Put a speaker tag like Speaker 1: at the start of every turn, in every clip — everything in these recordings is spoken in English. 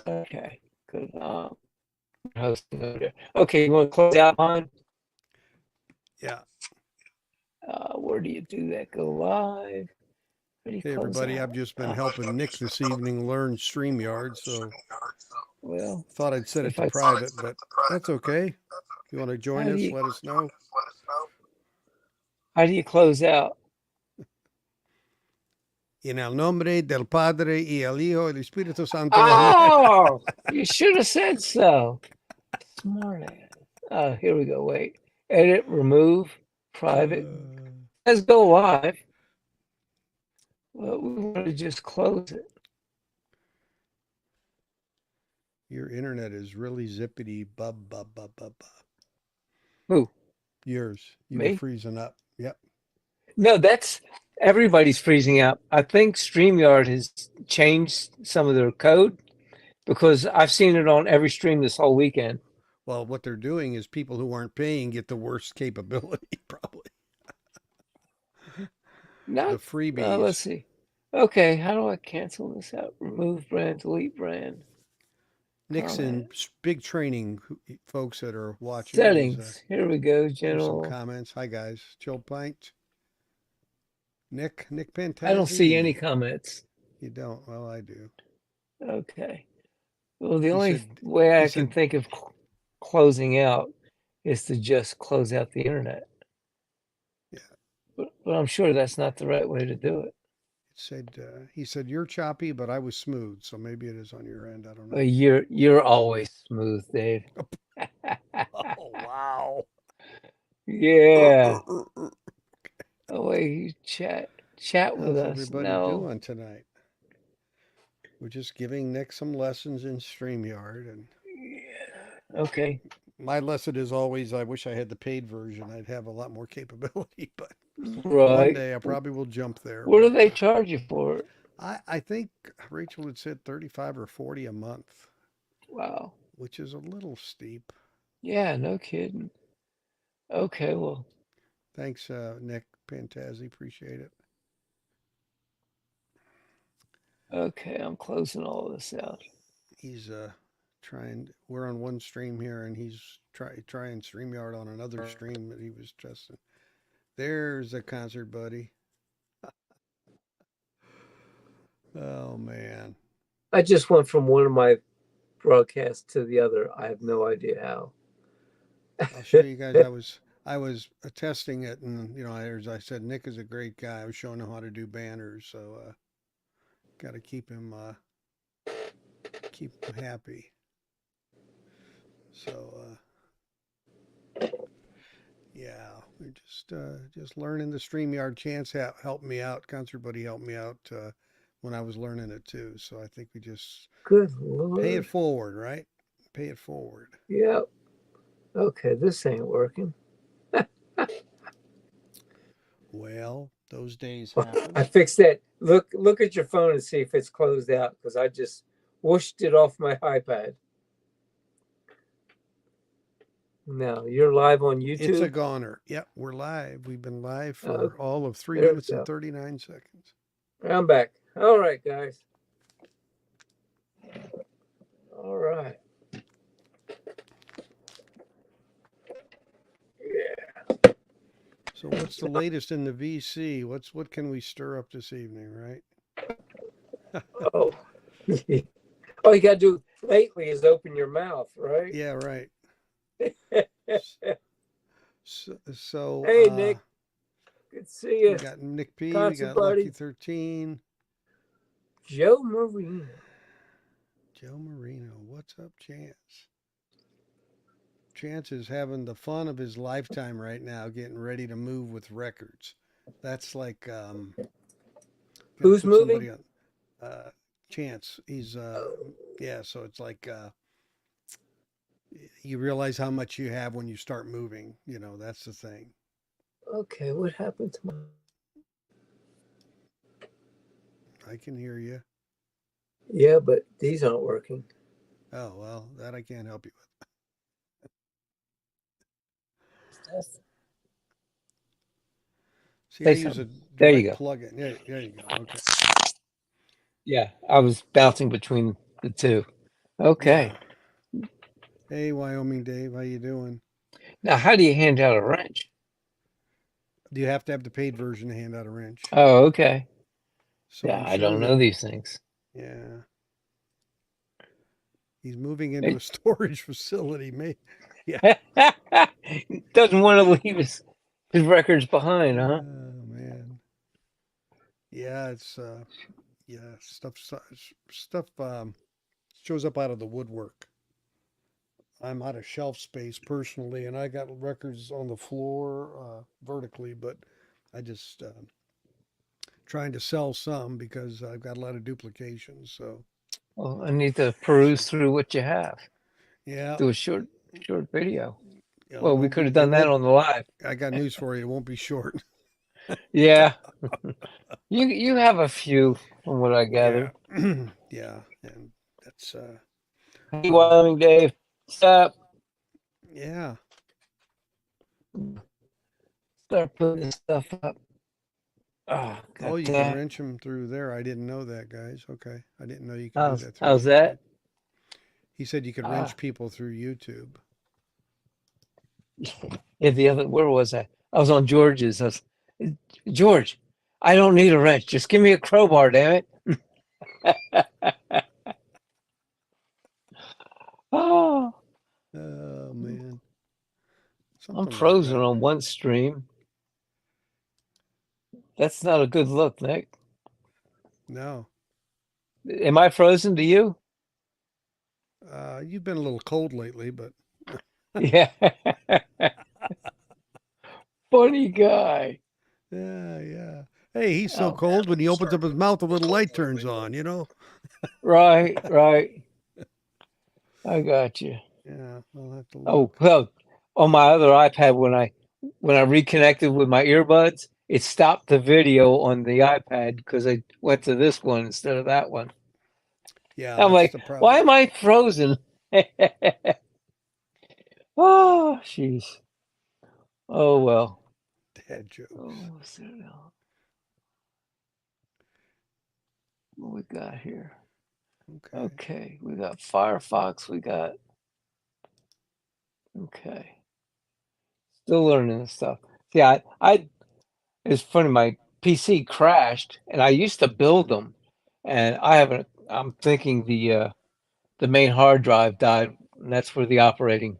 Speaker 1: Okay, good. Hosting over there. Okay, you want to close out mine?
Speaker 2: Yeah.
Speaker 1: Where do you do that? Go live. Where do you
Speaker 2: Hey,
Speaker 1: close
Speaker 2: everybody. I've
Speaker 1: out?
Speaker 2: just been helping Nick this evening learn StreamYard, so
Speaker 1: Well,
Speaker 2: thought I'd set it
Speaker 1: if
Speaker 2: to
Speaker 1: I
Speaker 2: private, but that's okay. If you want to join
Speaker 1: how do
Speaker 2: us,
Speaker 1: you
Speaker 2: let us know.
Speaker 1: close out?
Speaker 2: En el nombre del Padre y el Hijo y el Espíritu Santo. Amen.
Speaker 1: Oh, you should have said so. Smart ass. Oh, here we go. Wait. Edit, remove, private. Let's go live. Well, we want to just close it.
Speaker 2: Your internet is really zippity bub bub bub bub bub.
Speaker 1: Who?
Speaker 2: Yours. You were
Speaker 1: Me?
Speaker 2: freezing up. Yep.
Speaker 1: No, that's everybody's freezing out. I think StreamYard has changed some of their code because I've seen it on every stream this whole weekend.
Speaker 2: Well, what they're doing is people who aren't paying get the worst capability, probably. The
Speaker 1: Not, let's
Speaker 2: freebies.
Speaker 1: see. Okay, how do I cancel this out? Remove brand, delete brand,
Speaker 2: Nixon,
Speaker 1: comment,
Speaker 2: big training folks that are watching.
Speaker 1: settings. Here we go,
Speaker 2: Here's some
Speaker 1: general.
Speaker 2: comments. Hi guys, Chill Pint, Nick
Speaker 1: I don't see any
Speaker 2: Pantazzi.
Speaker 1: comments.
Speaker 2: You don't? Well, I do.
Speaker 1: Okay. Well, the
Speaker 2: He
Speaker 1: only
Speaker 2: said.
Speaker 1: way
Speaker 2: He
Speaker 1: I can
Speaker 2: said.
Speaker 1: think of closing out is to just close out the internet.
Speaker 2: Yeah.
Speaker 1: But I'm sure that's not the right way to do it.
Speaker 2: It said. He said you're choppy, but I was smooth. So maybe it is on your end. I don't
Speaker 1: Well,
Speaker 2: know.
Speaker 1: you're always smooth, Dave.
Speaker 2: Oh wow.
Speaker 1: Yeah. Oh wait, you chat with
Speaker 2: How's
Speaker 1: us.
Speaker 2: everybody
Speaker 1: No.
Speaker 2: doing tonight? We're just giving Nick some lessons in StreamYard, and
Speaker 1: Yeah. Okay.
Speaker 2: my lesson is always I wish I had the paid version. I'd have a lot more capability, but one
Speaker 1: Right.
Speaker 2: day I probably will jump there.
Speaker 1: What do
Speaker 2: But
Speaker 1: they charge you for it?
Speaker 2: I think Rachel had said 35 or 40 a month,
Speaker 1: Wow.
Speaker 2: which is a little steep.
Speaker 1: Yeah, no kidding. Okay, well,
Speaker 2: Thanks, Nick Pantazzi. Appreciate it.
Speaker 1: okay, I'm closing all this out.
Speaker 2: He's trying. We're on one stream here, and he's trying StreamYard on another stream that he was testing. There's a concert, buddy. Oh man.
Speaker 1: I just went from one of my broadcasts to the other. I have no idea how.
Speaker 2: I'll show you guys. I was testing it, and as I said, Nick is a great guy. I was showing him how to do banners, so got to keep him happy. So yeah, we're just learning the StreamYard. Chance helped me out. Concert Buddy helped me out when I was learning it too. So I think we just
Speaker 1: Good
Speaker 2: pay it
Speaker 1: Lord.
Speaker 2: forward, right? Pay it forward.
Speaker 1: Yep. Okay, this ain't working.
Speaker 2: Well, those days
Speaker 1: Well, I
Speaker 2: happen.
Speaker 1: fixed that. Look at your phone and see if it's closed out because I just whooshed it off my iPad. No, you're live on
Speaker 2: It's a
Speaker 1: YouTube.
Speaker 2: goner. Yep, we're live. We've been live
Speaker 1: Oh,
Speaker 2: for all of three
Speaker 1: there we
Speaker 2: minutes and
Speaker 1: go.
Speaker 2: 39 seconds.
Speaker 1: I'm back. All right, guys. All right. Yeah.
Speaker 2: So what's the latest in the VC? What can we stir up this evening, right?
Speaker 1: Oh. All you gotta do lately is open your mouth, right?
Speaker 2: Yeah, right. So
Speaker 1: Hey, Nick. Good to see
Speaker 2: we
Speaker 1: you.
Speaker 2: got Nick P, we
Speaker 1: Concert
Speaker 2: got Lucky
Speaker 1: buddy.
Speaker 2: 13,
Speaker 1: Joe Marino.
Speaker 2: Joe Marino. What's up, Chance? Chance is having the fun of his lifetime right now, getting ready to move with records. That's like gonna
Speaker 1: Who's
Speaker 2: put somebody
Speaker 1: moving?
Speaker 2: on Chance. He's yeah, so it's like you realize how much you have when you start moving. That's the thing.
Speaker 1: Okay, what happened to my...
Speaker 2: I can hear you.
Speaker 1: Yeah, but these aren't working.
Speaker 2: Oh, well, that I can't help you with. See, I
Speaker 1: Say
Speaker 2: use a
Speaker 1: something. There you
Speaker 2: direct
Speaker 1: go.
Speaker 2: plug-in. There you go. Okay.
Speaker 1: Yeah, I was bouncing between the two. Okay.
Speaker 2: Yeah. Hey, Wyoming Dave, how you doing?
Speaker 1: Now, how do you hand out a wrench?
Speaker 2: Do you have to have the paid version to hand out a wrench?
Speaker 1: Oh, okay.
Speaker 2: So
Speaker 1: Yeah,
Speaker 2: I'm
Speaker 1: I
Speaker 2: sure
Speaker 1: don't
Speaker 2: that,
Speaker 1: know these things.
Speaker 2: yeah, he's moving into
Speaker 1: It
Speaker 2: a storage facility. Yeah.
Speaker 1: doesn't want to leave his records behind, huh?
Speaker 2: Oh man. Yeah, it's yeah, stuff shows up out of the woodwork. I'm out of shelf space personally, and I got records on the floor vertically, but I just trying to sell some because I've got a lot of duplications. So
Speaker 1: Well, I need to peruse through what you have.
Speaker 2: yeah,
Speaker 1: Do a short video.
Speaker 2: yeah, it
Speaker 1: Well, we
Speaker 2: won't
Speaker 1: could
Speaker 2: be.
Speaker 1: have
Speaker 2: It
Speaker 1: done that
Speaker 2: won't.
Speaker 1: on the live.
Speaker 2: I got news for you. It won't be short.
Speaker 1: Yeah, you have a few from what I
Speaker 2: Yeah,
Speaker 1: gathered.
Speaker 2: yeah, and that's
Speaker 1: Hey,
Speaker 2: uh,
Speaker 1: Wyoming Dave, stop.
Speaker 2: yeah.
Speaker 1: Start putting this stuff up. Oh,
Speaker 2: Oh,
Speaker 1: god
Speaker 2: you can
Speaker 1: damn.
Speaker 2: wrench them through there. I didn't know that, guys. Okay, I didn't know you could do
Speaker 1: How's
Speaker 2: that through
Speaker 1: how's
Speaker 2: YouTube.
Speaker 1: that?
Speaker 2: He said you could
Speaker 1: Ah,
Speaker 2: wrench people through YouTube.
Speaker 1: yeah, the other, where was I? I was on George's. George, I don't need a wrench. Just give me a crowbar, damn it. Oh,
Speaker 2: Oh man,
Speaker 1: I'm
Speaker 2: something like
Speaker 1: frozen
Speaker 2: that.
Speaker 1: on one stream. That's not a good look, Nick.
Speaker 2: No,
Speaker 1: Am I frozen to you?
Speaker 2: you've been a little cold lately, but
Speaker 1: Yeah. Funny guy.
Speaker 2: yeah, yeah. Hey, he's so
Speaker 1: Oh,
Speaker 2: cold when he opens up his mouth, a little light turns on. You know.
Speaker 1: right, right. I got you.
Speaker 2: Yeah, I'll have to
Speaker 1: Oh,
Speaker 2: look.
Speaker 1: well, on my other iPad, when I reconnected with my earbuds, it stopped the video on the iPad because I went to this one instead of that one.
Speaker 2: Yeah,
Speaker 1: I'm
Speaker 2: that's
Speaker 1: like,
Speaker 2: the
Speaker 1: why
Speaker 2: problem.
Speaker 1: am I frozen? Oh, jeez. Oh well.
Speaker 2: Dad jokes.
Speaker 1: Oh, what's there now? What we got here?
Speaker 2: Okay.
Speaker 1: Okay, we got Firefox. We got okay. Still learning this stuff. Yeah, it's funny. My PC crashed, and I used to build them, and I haven't. I'm thinking the main hard drive died, and that's where the operating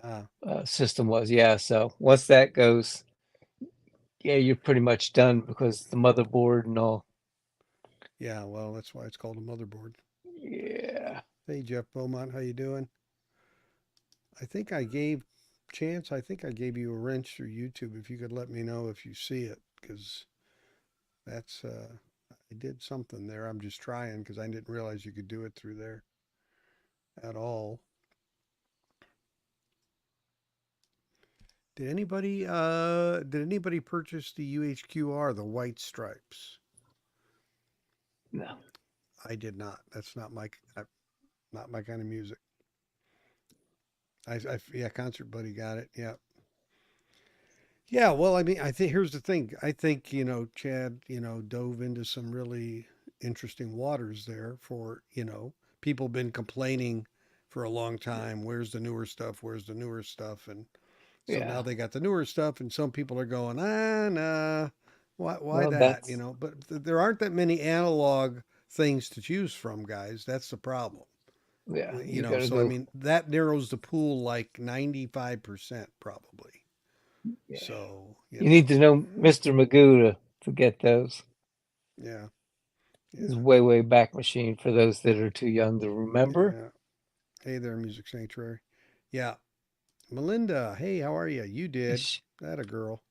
Speaker 2: Ah,
Speaker 1: system was. Yeah, so once that goes, yeah, you're pretty much done because the motherboard and all.
Speaker 2: yeah. Well, that's why it's called a motherboard.
Speaker 1: Yeah.
Speaker 2: Hey, Jeff Beaumont, how you doing? I think I gave Chance. I think I gave you a wrench through YouTube. If you could let me know if you see it, because that's I did something there. I'm just trying because I didn't realize you could do it through there at all. Did anybody purchase the UHQR, the white stripes?
Speaker 1: No.
Speaker 2: I did not. That's not my kind of music. Yeah, Concert Buddy got it. Yeah. Yeah, well, I mean, I think here's the thing. I think, Chad, dove into some really interesting waters there for, people been complaining for a long time, where's the newer stuff? Where's the newer stuff? And so now
Speaker 1: Yeah.
Speaker 2: they got the newer stuff and some people are going, "Ah, nah. Why
Speaker 1: Well,
Speaker 2: that?"
Speaker 1: that's
Speaker 2: But there aren't that many analog things to choose from, guys. That's the problem.
Speaker 1: yeah. You got to
Speaker 2: So I
Speaker 1: go.
Speaker 2: mean, that narrows the pool like 95% probably.
Speaker 1: Yeah.
Speaker 2: So,
Speaker 1: You need to know Mr. Magoo to get those.
Speaker 2: yeah.
Speaker 1: His
Speaker 2: Yeah.
Speaker 1: way back machine for those that are too young to remember.
Speaker 2: Yeah. Hey there, Music Sanctuary. Yeah. Melinda, hey, how are you? You did.
Speaker 1: Sh-
Speaker 2: That a girl.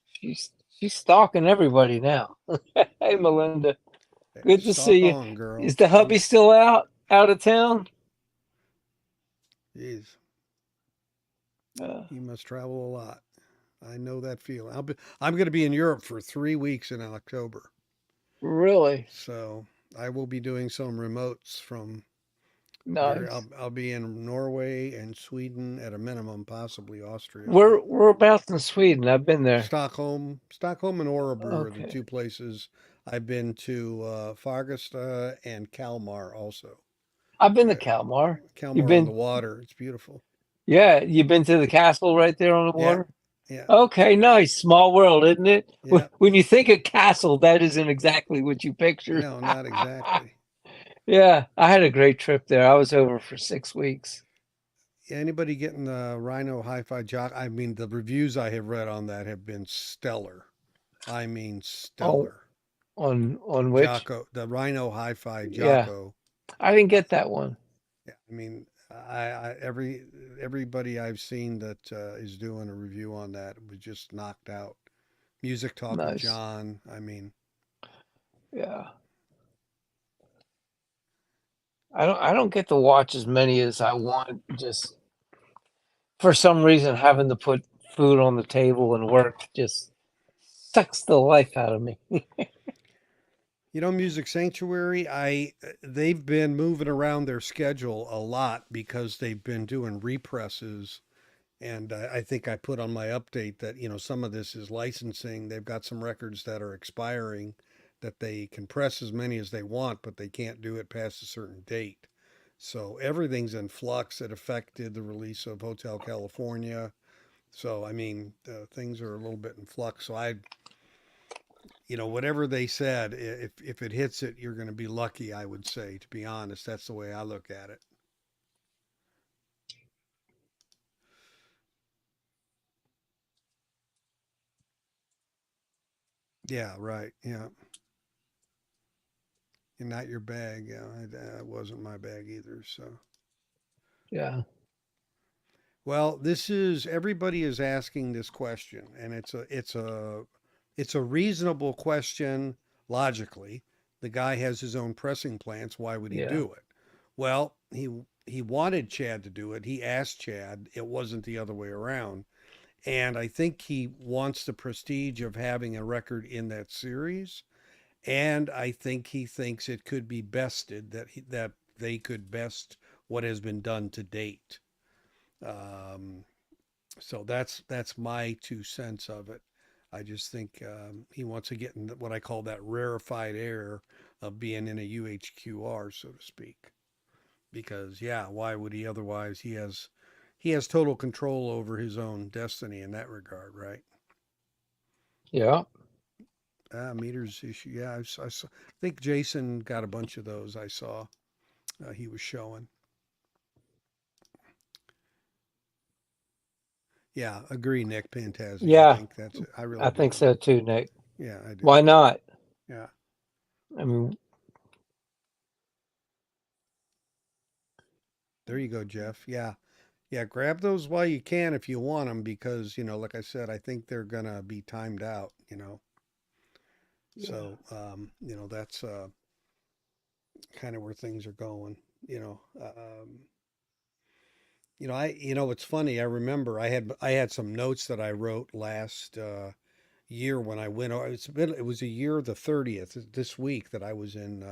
Speaker 1: She's she's stalking everybody now. Hey, Melinda,
Speaker 2: Hey,
Speaker 1: good to
Speaker 2: stalk
Speaker 1: see you.
Speaker 2: on, girl.
Speaker 1: Is the hubby still out of town?
Speaker 2: Jeez,
Speaker 1: Uh,
Speaker 2: you must travel a lot. I know that feeling. I'm going to be in Europe for 3 weeks in October.
Speaker 1: really
Speaker 2: So I will be doing some remotes from
Speaker 1: nice.
Speaker 2: I'll be in Norway and Sweden at a minimum, possibly Austria, but
Speaker 1: We're about in Sweden. I've been there.
Speaker 2: Stockholm and Orebro are the
Speaker 1: Okay.
Speaker 2: two places I've been to Fargasta and Kalmar also.
Speaker 1: I've been to
Speaker 2: Yeah,
Speaker 1: Kalmar. You've
Speaker 2: Kalmar on the
Speaker 1: been,
Speaker 2: water. It's beautiful.
Speaker 1: yeah, you've been to the castle right there on the
Speaker 2: Yeah,
Speaker 1: water?
Speaker 2: yeah,
Speaker 1: Okay, nice. Small world, isn't it?
Speaker 2: yeah.
Speaker 1: When you think of castle, that isn't exactly what you picture.
Speaker 2: No, not exactly.
Speaker 1: Yeah, I had a great trip there. I was over for 6 weeks.
Speaker 2: Anybody getting the Rhino Hi-Fi Jock? I mean, the reviews I have read on that have been stellar. I mean,
Speaker 1: On
Speaker 2: stellar.
Speaker 1: on which?
Speaker 2: Jocko, the Rhino Hi-Fi
Speaker 1: Yeah,
Speaker 2: Jocko.
Speaker 1: I didn't
Speaker 2: I,
Speaker 1: get that one.
Speaker 2: yeah, I mean, everybody I've seen that is doing a review on that was just knocked out. Music Talk with
Speaker 1: Nice.
Speaker 2: John. I mean,
Speaker 1: Yeah. I don't get to watch as many as I want. Just for some reason, having to put food on the table and work just sucks the life out of me.
Speaker 2: Music Sanctuary. I They've been moving around their schedule a lot because they've been doing represses. And I think I put on my update that, some of this is licensing. They've got some records that are expiring that they can press as many as they want, but they can't do it past a certain date. So everything's in flux. It affected the release of Hotel California. So, I mean, things are a little bit in flux. So whatever they said, if it hits it, you're going to be lucky, I would say, to be honest. That's the way I look at it. Yeah, right. Yeah. And not your bag. Yeah, it wasn't my bag either. So,
Speaker 1: Yeah.
Speaker 2: well, this is everybody is asking this question, and it's a reasonable question logically. The guy has his own pressing plants. Why would he
Speaker 1: Yeah.
Speaker 2: do it? Well, he wanted Chad to do it. He asked Chad. It wasn't the other way around. And I think he wants the prestige of having a record in that series. And I think he thinks it could be bested that they could best what has been done to date. Um, so that's my 2 cents of it. I just think he wants to get in what I call that rarefied air of being in a UHQR, so to speak. Because yeah, why would he otherwise? He has total control over his own destiny in that regard, right?
Speaker 1: Yeah.
Speaker 2: Meters issue. Yeah, I think Jason got a bunch of those. I saw he was showing. Yeah, agree, Nick Pantazzi. I
Speaker 1: Yeah.
Speaker 2: think that's it. I
Speaker 1: I
Speaker 2: really
Speaker 1: think
Speaker 2: do.
Speaker 1: so too, Nick.
Speaker 2: Yeah, I do.
Speaker 1: Why not?
Speaker 2: Yeah.
Speaker 1: I mean,
Speaker 2: There you go, Jeff. Yeah. Yeah, grab those while you can if you want them because, like I said, I think they're going to be timed out.
Speaker 1: yeah.
Speaker 2: So, that's kind of where things are going, you know. It's funny. I remember I had some notes that I wrote last year when I went. It was a year the 30th this week that I was in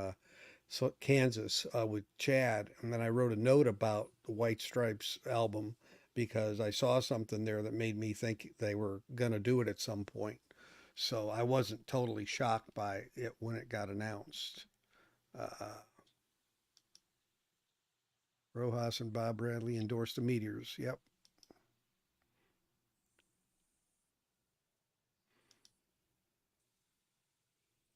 Speaker 2: Kansas with Chad, and then I wrote a note about the White Stripes album because I saw something there that made me think they were gonna do it at some point. So I wasn't totally shocked by it when it got announced. Uh, Rojas and Bob Bradley endorsed the Meteors. Yep,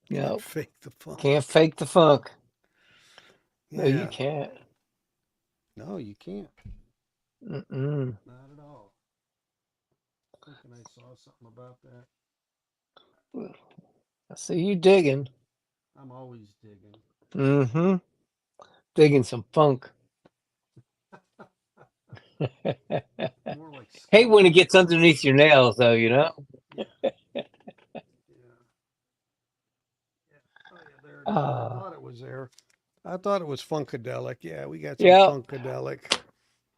Speaker 1: Yeah.
Speaker 2: can't fake the funk.
Speaker 1: Can't fake the funk. No, you
Speaker 2: Yeah,
Speaker 1: can't.
Speaker 2: no, you can't.
Speaker 1: Mm-mm.
Speaker 2: Not at all. Thinking I saw something about that.
Speaker 1: I see you digging.
Speaker 2: I'm always digging.
Speaker 1: Mm-hmm. Digging some funk.
Speaker 2: More like
Speaker 1: Hate when
Speaker 2: skunk.
Speaker 1: it gets underneath your nails, though, you know?
Speaker 2: Yeah, yeah, yeah. Oh yeah, there it is. I
Speaker 1: Uh,
Speaker 2: thought it was there. I thought it was funkadelic. Yeah, we got some
Speaker 1: yeah,
Speaker 2: funkadelic.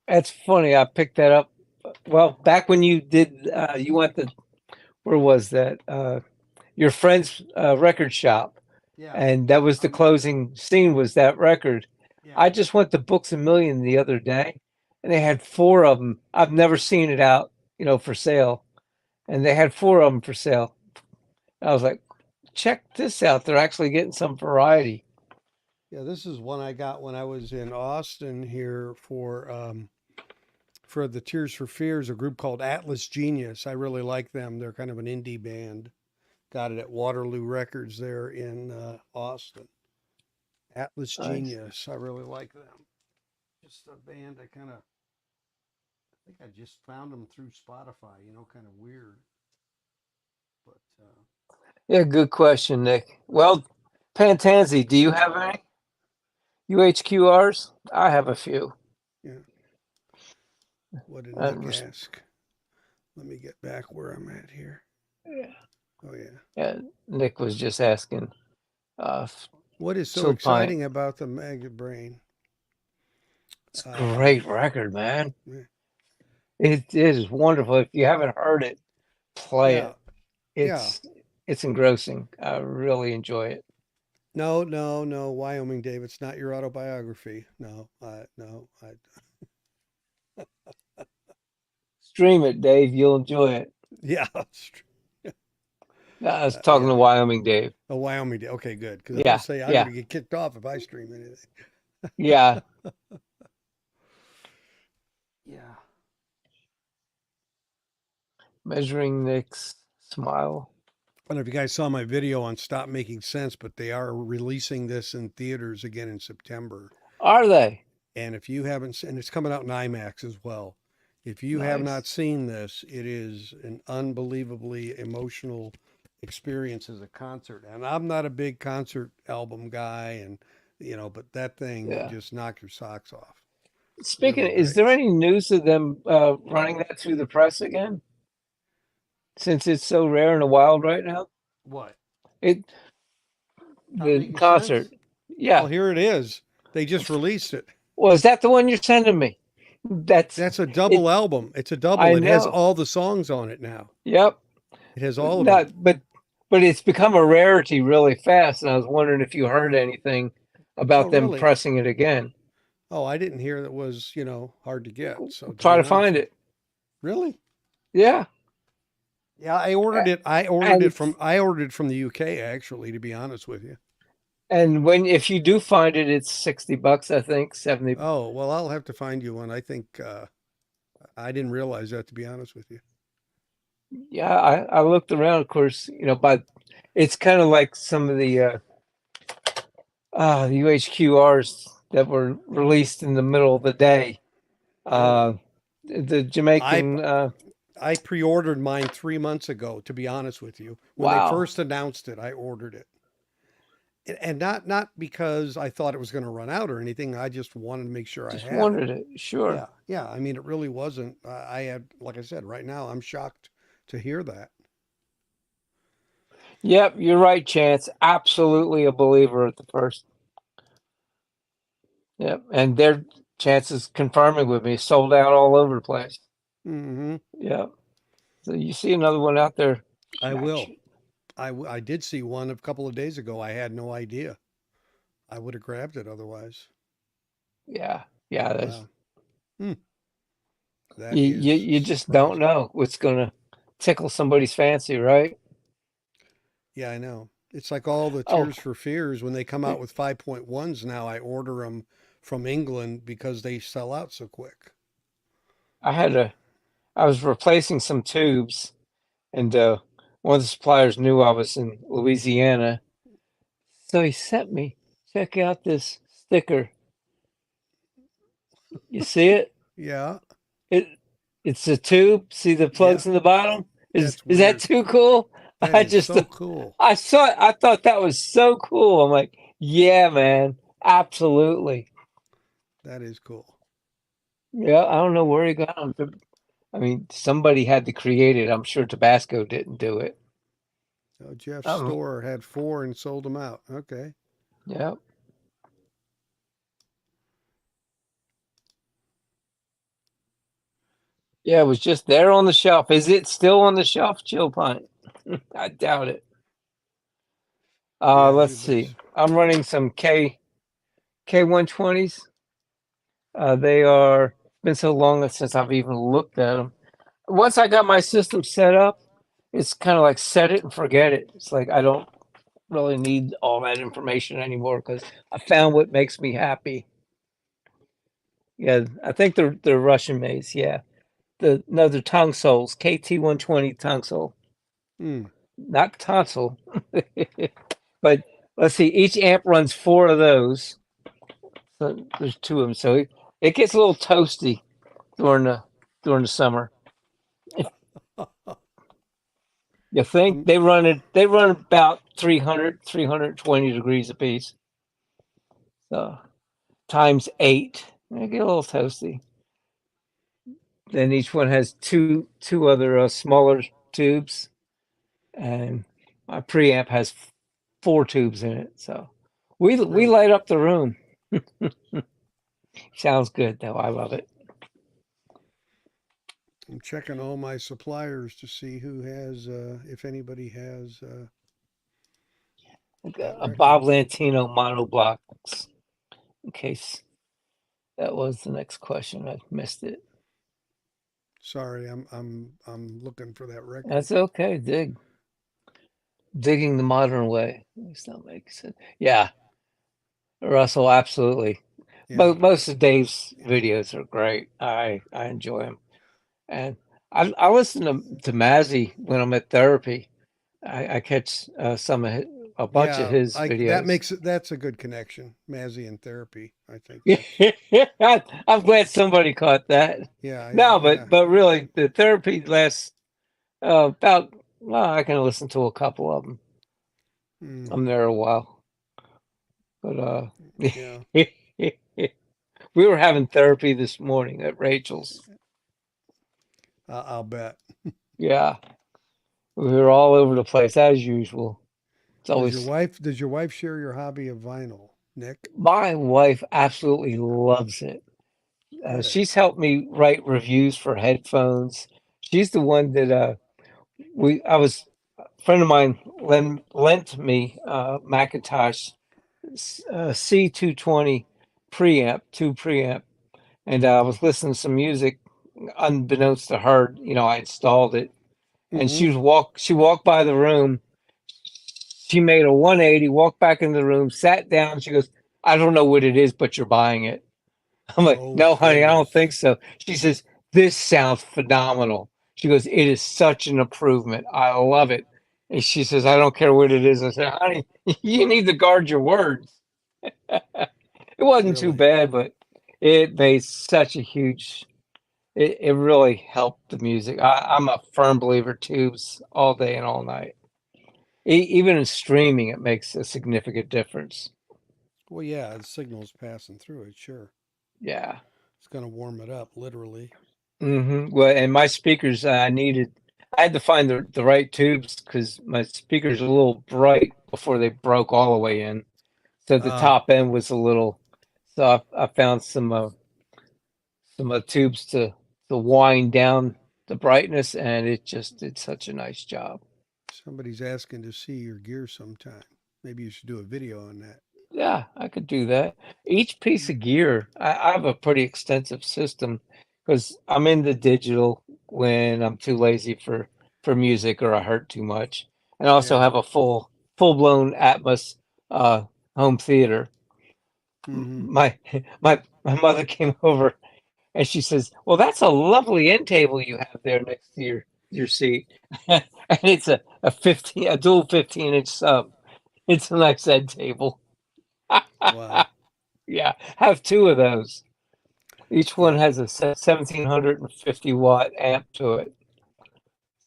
Speaker 1: that's funny. I picked that up. Well, back when you did, you went to, where was that? Your friend's record shop.
Speaker 2: Yeah.
Speaker 1: And that was the
Speaker 2: Oh yeah.
Speaker 1: closing scene was that record.
Speaker 2: Yeah.
Speaker 1: I just went to Books a Million the other day and they had four of them. I've never seen it out, for sale. And they had four of them for sale. I was like, check this out. They're actually getting some variety.
Speaker 2: Yeah, this is one I got when I was in Austin here for the Tears for Fears, a group called Atlas Genius. I really like them. They're kind of an indie band. Got it at Waterloo Records there in Austin. Atlas
Speaker 1: Nice.
Speaker 2: Genius. I really like them. Just a band I think I just found them through Spotify, kind of weird. But
Speaker 1: Yeah, good question, Nick. Well, Pantanzi, do you have any UHQRs? I have a few.
Speaker 2: yeah, what did
Speaker 1: Uh,
Speaker 2: Nick
Speaker 1: res-
Speaker 2: ask? Let me get back where I'm at here. Oh, yeah.
Speaker 1: yeah, Nick was just asking. F-
Speaker 2: What is so
Speaker 1: Chill Pint.
Speaker 2: exciting about the Maggot Brain?
Speaker 1: It's a
Speaker 2: Uh,
Speaker 1: great record, man.
Speaker 2: yeah,
Speaker 1: It is wonderful. If you haven't heard it, play
Speaker 2: yeah.
Speaker 1: it.
Speaker 2: Yeah.
Speaker 1: It's engrossing. I really enjoy it.
Speaker 2: No, no, no, Wyoming Dave, it's not your autobiography. No,
Speaker 1: Stream it, Dave. You'll enjoy it.
Speaker 2: yeah,
Speaker 1: I was talking to
Speaker 2: yeah.
Speaker 1: Wyoming Dave.
Speaker 2: A Wyoming Dave. Okay, good. Because I was gonna
Speaker 1: Yeah,
Speaker 2: say I'm
Speaker 1: yeah,
Speaker 2: gonna get kicked off if I stream anything.
Speaker 1: yeah.
Speaker 2: Yeah.
Speaker 1: Measuring Nick's smile.
Speaker 2: I don't know if you guys saw my video on Stop Making Sense, but they are releasing this in theaters again in September.
Speaker 1: Are they?
Speaker 2: And if you haven't, and it's coming out in IMAX as well. If you have not
Speaker 1: Nice.
Speaker 2: seen this, it is an unbelievably emotional experience as a concert. And I'm not a big concert album guy, and but that thing
Speaker 1: Yeah.
Speaker 2: just knocked your socks off.
Speaker 1: Speaking,
Speaker 2: Really
Speaker 1: is
Speaker 2: great.
Speaker 1: there any news of them running that through the press again? Since it's so rare and wild right now,
Speaker 2: What?
Speaker 1: it
Speaker 2: Not
Speaker 1: the
Speaker 2: making
Speaker 1: concert.
Speaker 2: sense? Well,
Speaker 1: Yeah.
Speaker 2: here it is. They just released it.
Speaker 1: Well, is that the one you're sending me? That's
Speaker 2: That's a
Speaker 1: it.
Speaker 2: double album. It's a double.
Speaker 1: I
Speaker 2: It has
Speaker 1: know.
Speaker 2: all the songs on it now.
Speaker 1: Yep.
Speaker 2: It has all of them.
Speaker 1: Not, but it's become a rarity really fast, and I was wondering if you heard anything
Speaker 2: Oh,
Speaker 1: about them
Speaker 2: really?
Speaker 1: pressing it again.
Speaker 2: Oh, I didn't hear that was, hard to get. So to
Speaker 1: Try
Speaker 2: be
Speaker 1: to
Speaker 2: honest
Speaker 1: find
Speaker 2: with
Speaker 1: it.
Speaker 2: really?
Speaker 1: Yeah.
Speaker 2: Yeah, I ordered it.
Speaker 1: And
Speaker 2: I ordered it from the UK actually, to be honest with you.
Speaker 1: and when if you do find it, it's $60, I think, 70.
Speaker 2: Oh, well, I'll have to find you one. I think I didn't realize that, to be honest with you.
Speaker 1: Yeah, I looked around, of course, by it's kind of like some of the UHQRs that were released in the middle of the day.
Speaker 2: Really?
Speaker 1: Uh, the
Speaker 2: I
Speaker 1: Jamaican,
Speaker 2: I pre-ordered mine 3 months ago, to be honest with you. When they
Speaker 1: wow,
Speaker 2: first announced it, I ordered it. And not because I thought it was going to run out or anything. I just wanted to make sure I
Speaker 1: just
Speaker 2: had it.
Speaker 1: wanted it. Sure.
Speaker 2: Yeah, yeah. I mean, it really wasn't. I had, like I said, right now I'm shocked to hear that.
Speaker 1: Yep, you're right, Chance. Absolutely a believer at the first. Yep, and their chances confirming with me sold out all over the place.
Speaker 2: Hmm.
Speaker 1: Yep. So you see another one out there.
Speaker 2: I will.
Speaker 1: Actually,
Speaker 2: I did see one a couple of days ago. I had no idea. I would have grabbed it otherwise.
Speaker 1: yeah, yeah. There's
Speaker 2: Wow. Hmm. That is
Speaker 1: you just don't
Speaker 2: surprising.
Speaker 1: know what's gonna tickle somebody's fancy, right?
Speaker 2: Yeah, I know. It's like all the
Speaker 1: Oh,
Speaker 2: Tears for Fears when they come out with 5.1s now. I order them from England because they sell out so quick.
Speaker 1: I had a I was replacing some tubes, and one of the suppliers knew I was in Louisiana, so he sent me check out this sticker. You see it?
Speaker 2: Yeah,
Speaker 1: It it's a tube. See the
Speaker 2: yeah.
Speaker 1: plugs in the bottom?
Speaker 2: That's
Speaker 1: Is that
Speaker 2: weird.
Speaker 1: too cool?
Speaker 2: That
Speaker 1: I
Speaker 2: is
Speaker 1: just
Speaker 2: so cool.
Speaker 1: I saw it. I thought that was so cool. I'm like, yeah, man, absolutely.
Speaker 2: That is cool.
Speaker 1: Yeah, I don't know where he got them. I mean, somebody had to create it. I'm sure Tabasco didn't do it.
Speaker 2: So Jeff's
Speaker 1: Um,
Speaker 2: store had four and sold them out. Okay.
Speaker 1: yeah, yeah, it was just there on the shelf. Is it still on the shelf, Chill Pint? I doubt it.
Speaker 2: Yeah,
Speaker 1: Let's see.
Speaker 2: everybody's.
Speaker 1: I'm running some K120s. They are been so long since I've even looked at them. Once I got my system set up, it's kind of like set it and forget it. It's like I don't. really need all that information anymore because I found what makes me happy. Yeah, I think they're Russian mates. Yeah, they're Tongsols, KT-120 Tongsul,
Speaker 2: Hmm.
Speaker 1: not tonsil. But let's see, each amp runs four of those. So there's two of them. So it gets a little toasty during the summer. If you think
Speaker 2: I'm
Speaker 1: they run about 300, 320 degrees apiece. So times eight, they get a little toasty. Then each one has two other smaller tubes, and my preamp has four tubes in it. So we
Speaker 2: really
Speaker 1: light up the room. Sounds good though. I love it.
Speaker 2: I'm checking all my suppliers to see who has if anybody has that
Speaker 1: A Bob
Speaker 2: record.
Speaker 1: Lantino monoblocks. In case that was the next question, I missed it.
Speaker 2: Sorry, I'm looking for that record.
Speaker 1: That's okay. Digging the modern way. It's not making sense. Yeah, Russell, absolutely.
Speaker 2: Yeah,
Speaker 1: Most of Dave's
Speaker 2: yeah,
Speaker 1: videos are great. I enjoy them, and I listen to Mazzy when I'm at therapy. I catch a bunch of
Speaker 2: yeah.
Speaker 1: his
Speaker 2: I that
Speaker 1: videos.
Speaker 2: makes it. That's a good connection. Mazzy and therapy. I think
Speaker 1: Yeah,
Speaker 2: that's
Speaker 1: I'm glad somebody caught that.
Speaker 2: yeah,
Speaker 1: No,
Speaker 2: yeah.
Speaker 1: but really, the therapy lasts about. Well, I can listen to a couple of them.
Speaker 2: Mm,
Speaker 1: I'm there a while, but
Speaker 2: yeah.
Speaker 1: we were having therapy this morning at Rachel's.
Speaker 2: I'll bet.
Speaker 1: Yeah, we were all over the place as usual. It's always
Speaker 2: Does your wife share your hobby of vinyl, Nick?
Speaker 1: my wife absolutely loves it.
Speaker 2: Good.
Speaker 1: She's helped me write reviews for headphones. She's the one that we I was a friend of mine lent me Macintosh C220 preamp, two preamp, and I was listening to some music. Unbeknownst to her, I installed it, and
Speaker 2: Mm-hmm.
Speaker 1: she walked by the room. She made a 180, walked back in the room, sat down. She goes, "I don't know what it is, but you're buying it." I'm like,
Speaker 2: Oh
Speaker 1: "No, honey, I don't think
Speaker 2: goodness.
Speaker 1: so." She says, "This sounds phenomenal." She goes, "It is such an improvement. I love it." And she says, "I don't care what it is." I said, "Honey, you need to guard your words." It wasn't too
Speaker 2: Really.
Speaker 1: bad, but it made such a huge. It really helped the music. I'm a firm believer tubes all day and all night. Even in streaming, it makes a significant difference.
Speaker 2: Well, yeah, the signal's passing through it. Sure,
Speaker 1: Yeah.
Speaker 2: it's going to warm it up, literally.
Speaker 1: Well, and my speakers, I had to find the right tubes because my speakers are a little bright before they broke all the way in. So the
Speaker 2: Ah,
Speaker 1: top end was a little, so I found some tubes to wind down the brightness, and it just did such a nice job.
Speaker 2: somebody's asking to see your gear sometime. Maybe you should do a video on that.
Speaker 1: Yeah, I could do that. Each piece of gear, I have a pretty extensive system because I'm into digital when I'm too lazy for music or I hurt too much. And I also
Speaker 2: Yeah.
Speaker 1: have a full blown Atmos uh, home theater.
Speaker 2: Mm-hmm.
Speaker 1: My mother came over and she says, "Well, that's a lovely end table you have there next to your seat." And it's a dual 15-inch sub. It's a nice end table.
Speaker 2: Wow.
Speaker 1: Yeah, have two of those. Each one
Speaker 2: Yeah.
Speaker 1: has a 1750-watt amp to it,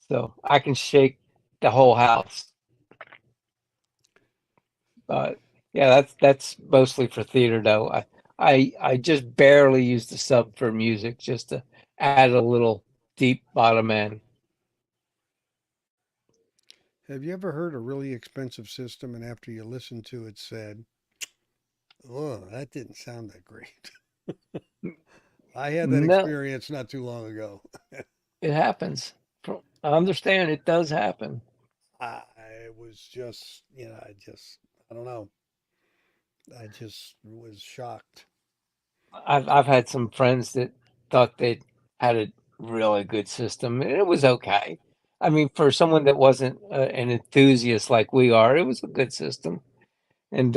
Speaker 1: so I can shake the whole house. But yeah, that's mostly for theater though. I just barely use the sub for music just to add a little deep bottom end.
Speaker 2: Have you ever heard a really expensive system and after you listened to it said, "Oh, that didn't sound that great." I had that
Speaker 1: No,
Speaker 2: experience not too long ago.
Speaker 1: it happens. I understand it does happen.
Speaker 2: I was just, I don't know. I just was shocked.
Speaker 1: I've had some friends that thought they had a really good system, and it was okay. I mean, for someone that wasn't an enthusiast like we are, it was a good system. And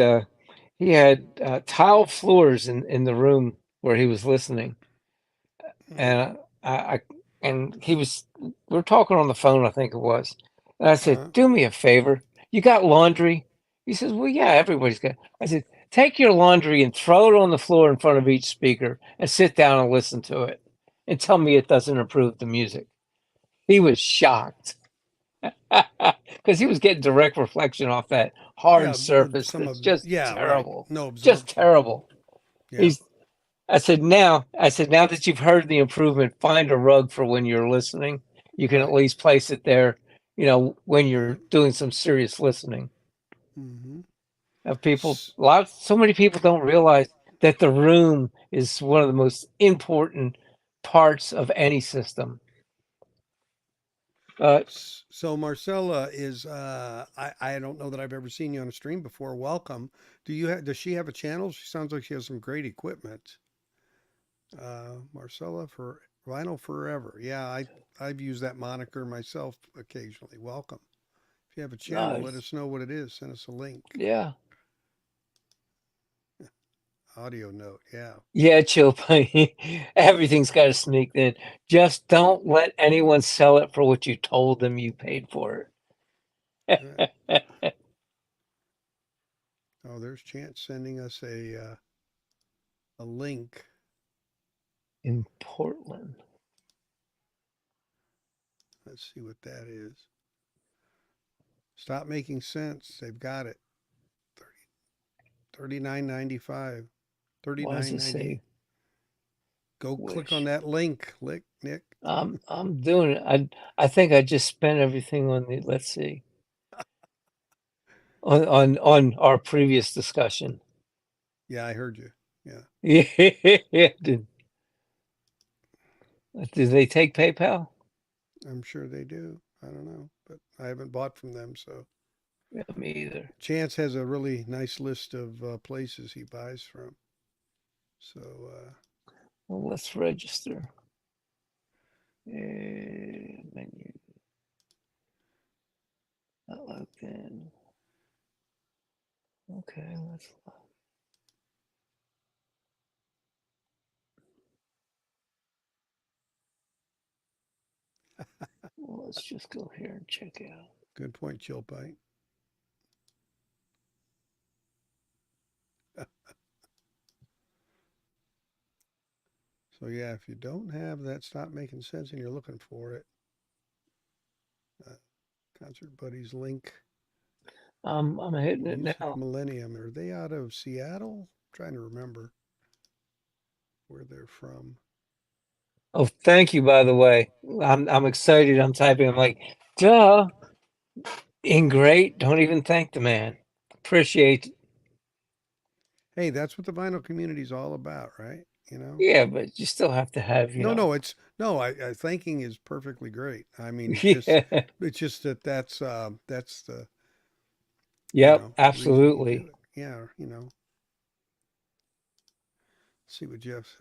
Speaker 1: he had tile floors in the room where he was listening,
Speaker 2: Hmm.
Speaker 1: and I and he was we were talking on the phone, I think it was, and I said,
Speaker 2: Uh,
Speaker 1: "Do me a favor, you got laundry?" He says, "Well, yeah, everybody's got." I said, "Take your laundry and throw it on the floor in front of each speaker, and sit down and listen to it, and tell me it doesn't improve the music." He was shocked because he was getting direct reflection off that hard
Speaker 2: yeah,
Speaker 1: surface
Speaker 2: some
Speaker 1: that's
Speaker 2: of
Speaker 1: just
Speaker 2: yeah, right.
Speaker 1: terrible,
Speaker 2: No
Speaker 1: just
Speaker 2: absorption.
Speaker 1: terrible.
Speaker 2: Yeah,
Speaker 1: He's I said, now that you've heard the improvement, find a rug for when you're listening. You can at
Speaker 2: right.
Speaker 1: least place it there, when you're
Speaker 2: Right.
Speaker 1: doing some serious listening.
Speaker 2: Hmm.
Speaker 1: So many people don't realize that the room is one of the most important parts of any system. Uh,
Speaker 2: So Marcella is I don't know that I've ever seen you on a stream before. Welcome. Does she have a channel? She sounds like she has some great equipment. Marcella for Vinyl Forever. Yeah, I've used that moniker myself occasionally. Welcome. If you have a channel, let
Speaker 1: nice.
Speaker 2: us know what it is. Send us a link.
Speaker 1: Yeah.
Speaker 2: Audio note. Yeah.
Speaker 1: Yeah, chill. Everything's got to sneak in. Just don't let anyone sell it for what you told them you paid for
Speaker 2: Right.
Speaker 1: it.
Speaker 2: Oh, there's Chance sending us a link.
Speaker 1: In Portland.
Speaker 2: Let's see what that is. Stop making sense. They've got it. 39.95.
Speaker 1: Why does
Speaker 2: 39
Speaker 1: it
Speaker 2: 90.
Speaker 1: say
Speaker 2: Go click on
Speaker 1: wish?
Speaker 2: that link. Click, Nick.
Speaker 1: I'm doing it. I think I just spent everything on the let's see. On our previous discussion.
Speaker 2: Yeah, I heard you. Yeah,
Speaker 1: Yeah. Did they take PayPal?
Speaker 2: I'm sure they do. I don't know, but I haven't bought from them. So
Speaker 1: Yeah, me either.
Speaker 2: Chance has a really nice list of places he buys from. So
Speaker 1: Well, let's register. Menu. Not logged in. Okay, let's just go here and check out.
Speaker 2: good point, Chill Pint. So yeah, if you don't have that Stop Making Sense and you're looking for it, uh, Concert Buddies link,
Speaker 1: I'm hitting it
Speaker 2: Music
Speaker 1: now.
Speaker 2: Millennium. Are they out of Seattle? I'm trying to remember where they're from.
Speaker 1: Oh, thank you, by the way. I'm excited. I'm typing. I'm like, duh. In great. Don't even thank the man. Appreciate.
Speaker 2: Hey, that's what the vinyl community is all about, right? You know?
Speaker 1: Yeah, but you still have to have,
Speaker 2: No, no, it's no. I thanking is perfectly great. I mean,
Speaker 1: yeah.
Speaker 2: it's just that that's the
Speaker 1: Yep,
Speaker 2: reason you do
Speaker 1: absolutely.
Speaker 2: it. Yeah, see what Jeff.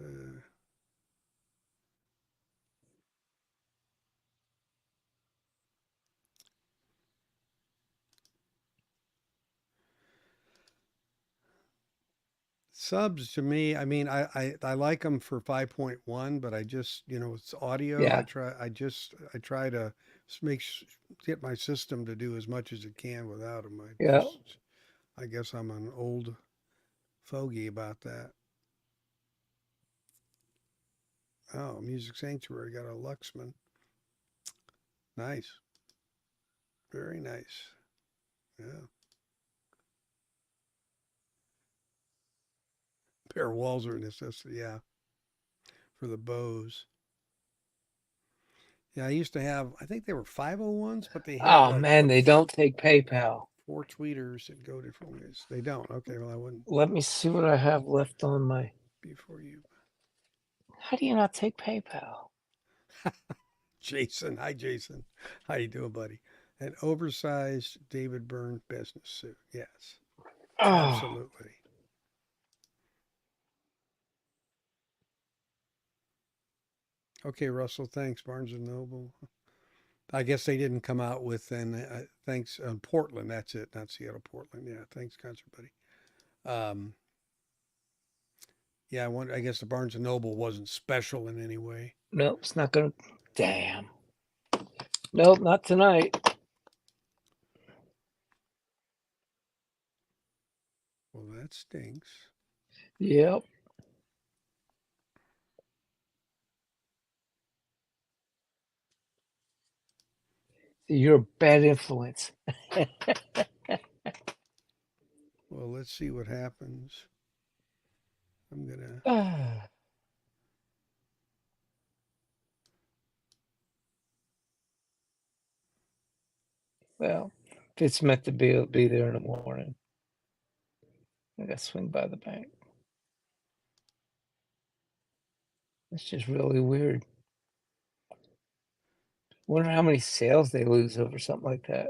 Speaker 2: Subs to me, I mean, I like them for 5.1, but I just, it's audio.
Speaker 1: Yeah,
Speaker 2: I try to get my system to do as much as it can without them.
Speaker 1: yeah.
Speaker 2: I guess I'm an old fogey about that. Oh, Music Sanctuary got a Luxman. Nice. Very nice. Yeah. Pair of walls are a necessity. Yeah. For the bows. Yeah, I used to have, I think they were 501s, but they had
Speaker 1: Oh
Speaker 2: like
Speaker 1: man, they don't take PayPal.
Speaker 2: four tweeters that go different ways. They don't. Okay, well, I wouldn't
Speaker 1: Let me see what I have left on my.
Speaker 2: before you.
Speaker 1: How do you not take PayPal?
Speaker 2: Jason. Hi, Jason. How you doing, buddy? An oversized David Byrne business suit. Yes,
Speaker 1: Oh,
Speaker 2: absolutely. Okay, Russell, thanks. Barnes& and Noble. I guess they didn't come out with, and thanks, Portland, that's it, not Seattle, Portland. Yeah, thanks, Concert Buddy. Um, yeah, I guess the Barnes and Noble wasn't special in any way.
Speaker 1: Nope, it's not gonna. Damn. Nope, not tonight.
Speaker 2: Well, that stinks.
Speaker 1: Yep. You're a bad influence.
Speaker 2: Well, let's see what happens. I'm gonna.
Speaker 1: Well, if it's meant to be, it'll be there in the morning. I gotta swing by the bank. It's just really weird. Wonder how many sales they lose over something like that.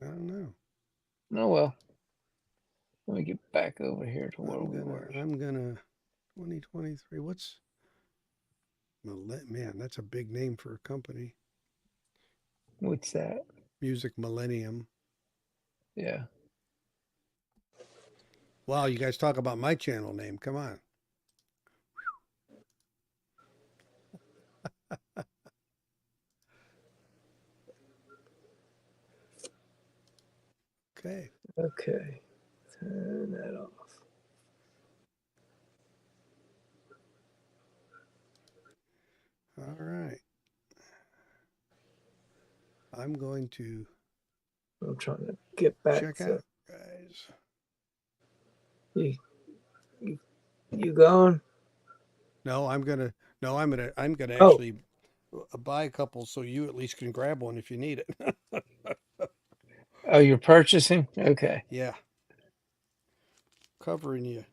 Speaker 2: I don't know.
Speaker 1: Oh well. Let me get back over here to where
Speaker 2: I'm
Speaker 1: we
Speaker 2: gonna.
Speaker 1: were.
Speaker 2: I'm gonna. 2023. What's? Man, that's a big name for a company.
Speaker 1: What's that?
Speaker 2: Music Millennium.
Speaker 1: Yeah.
Speaker 2: Wow, you guys talk about my channel name. Come on. Okay.
Speaker 1: Okay. Turn that off.
Speaker 2: All right. I'm going to
Speaker 1: I'm trying to get back
Speaker 2: check
Speaker 1: to
Speaker 2: out, guys.
Speaker 1: you. You going?
Speaker 2: No, I'm gonna. No, I'm gonna
Speaker 1: Oh,
Speaker 2: actually buy a couple so you at least can grab one if you need it.
Speaker 1: oh, you're purchasing? Okay.
Speaker 2: Yeah, covering you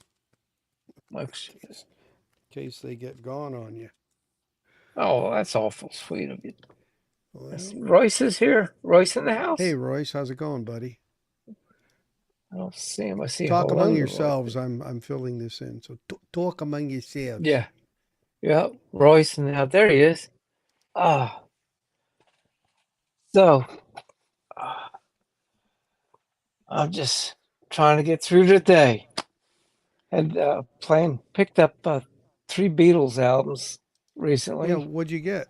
Speaker 1: Looks-
Speaker 2: in case they get gone on you.
Speaker 1: Oh, that's awful sweet of you.
Speaker 2: Well,
Speaker 1: Royce is here. Royce in the
Speaker 2: hey
Speaker 1: house?
Speaker 2: Royce, how's it going, buddy?
Speaker 1: I don't see him. I see
Speaker 2: Talk among
Speaker 1: hello to Royce.
Speaker 2: yourselves. I'm filling this in. So talk among yourselves.
Speaker 1: Yeah. Yeah. Royce in the house. There he is. Ah, so uh, I'm just trying to get through the day. And picked up 3 Beatles albums
Speaker 2: Yeah,
Speaker 1: recently.
Speaker 2: what'd you get?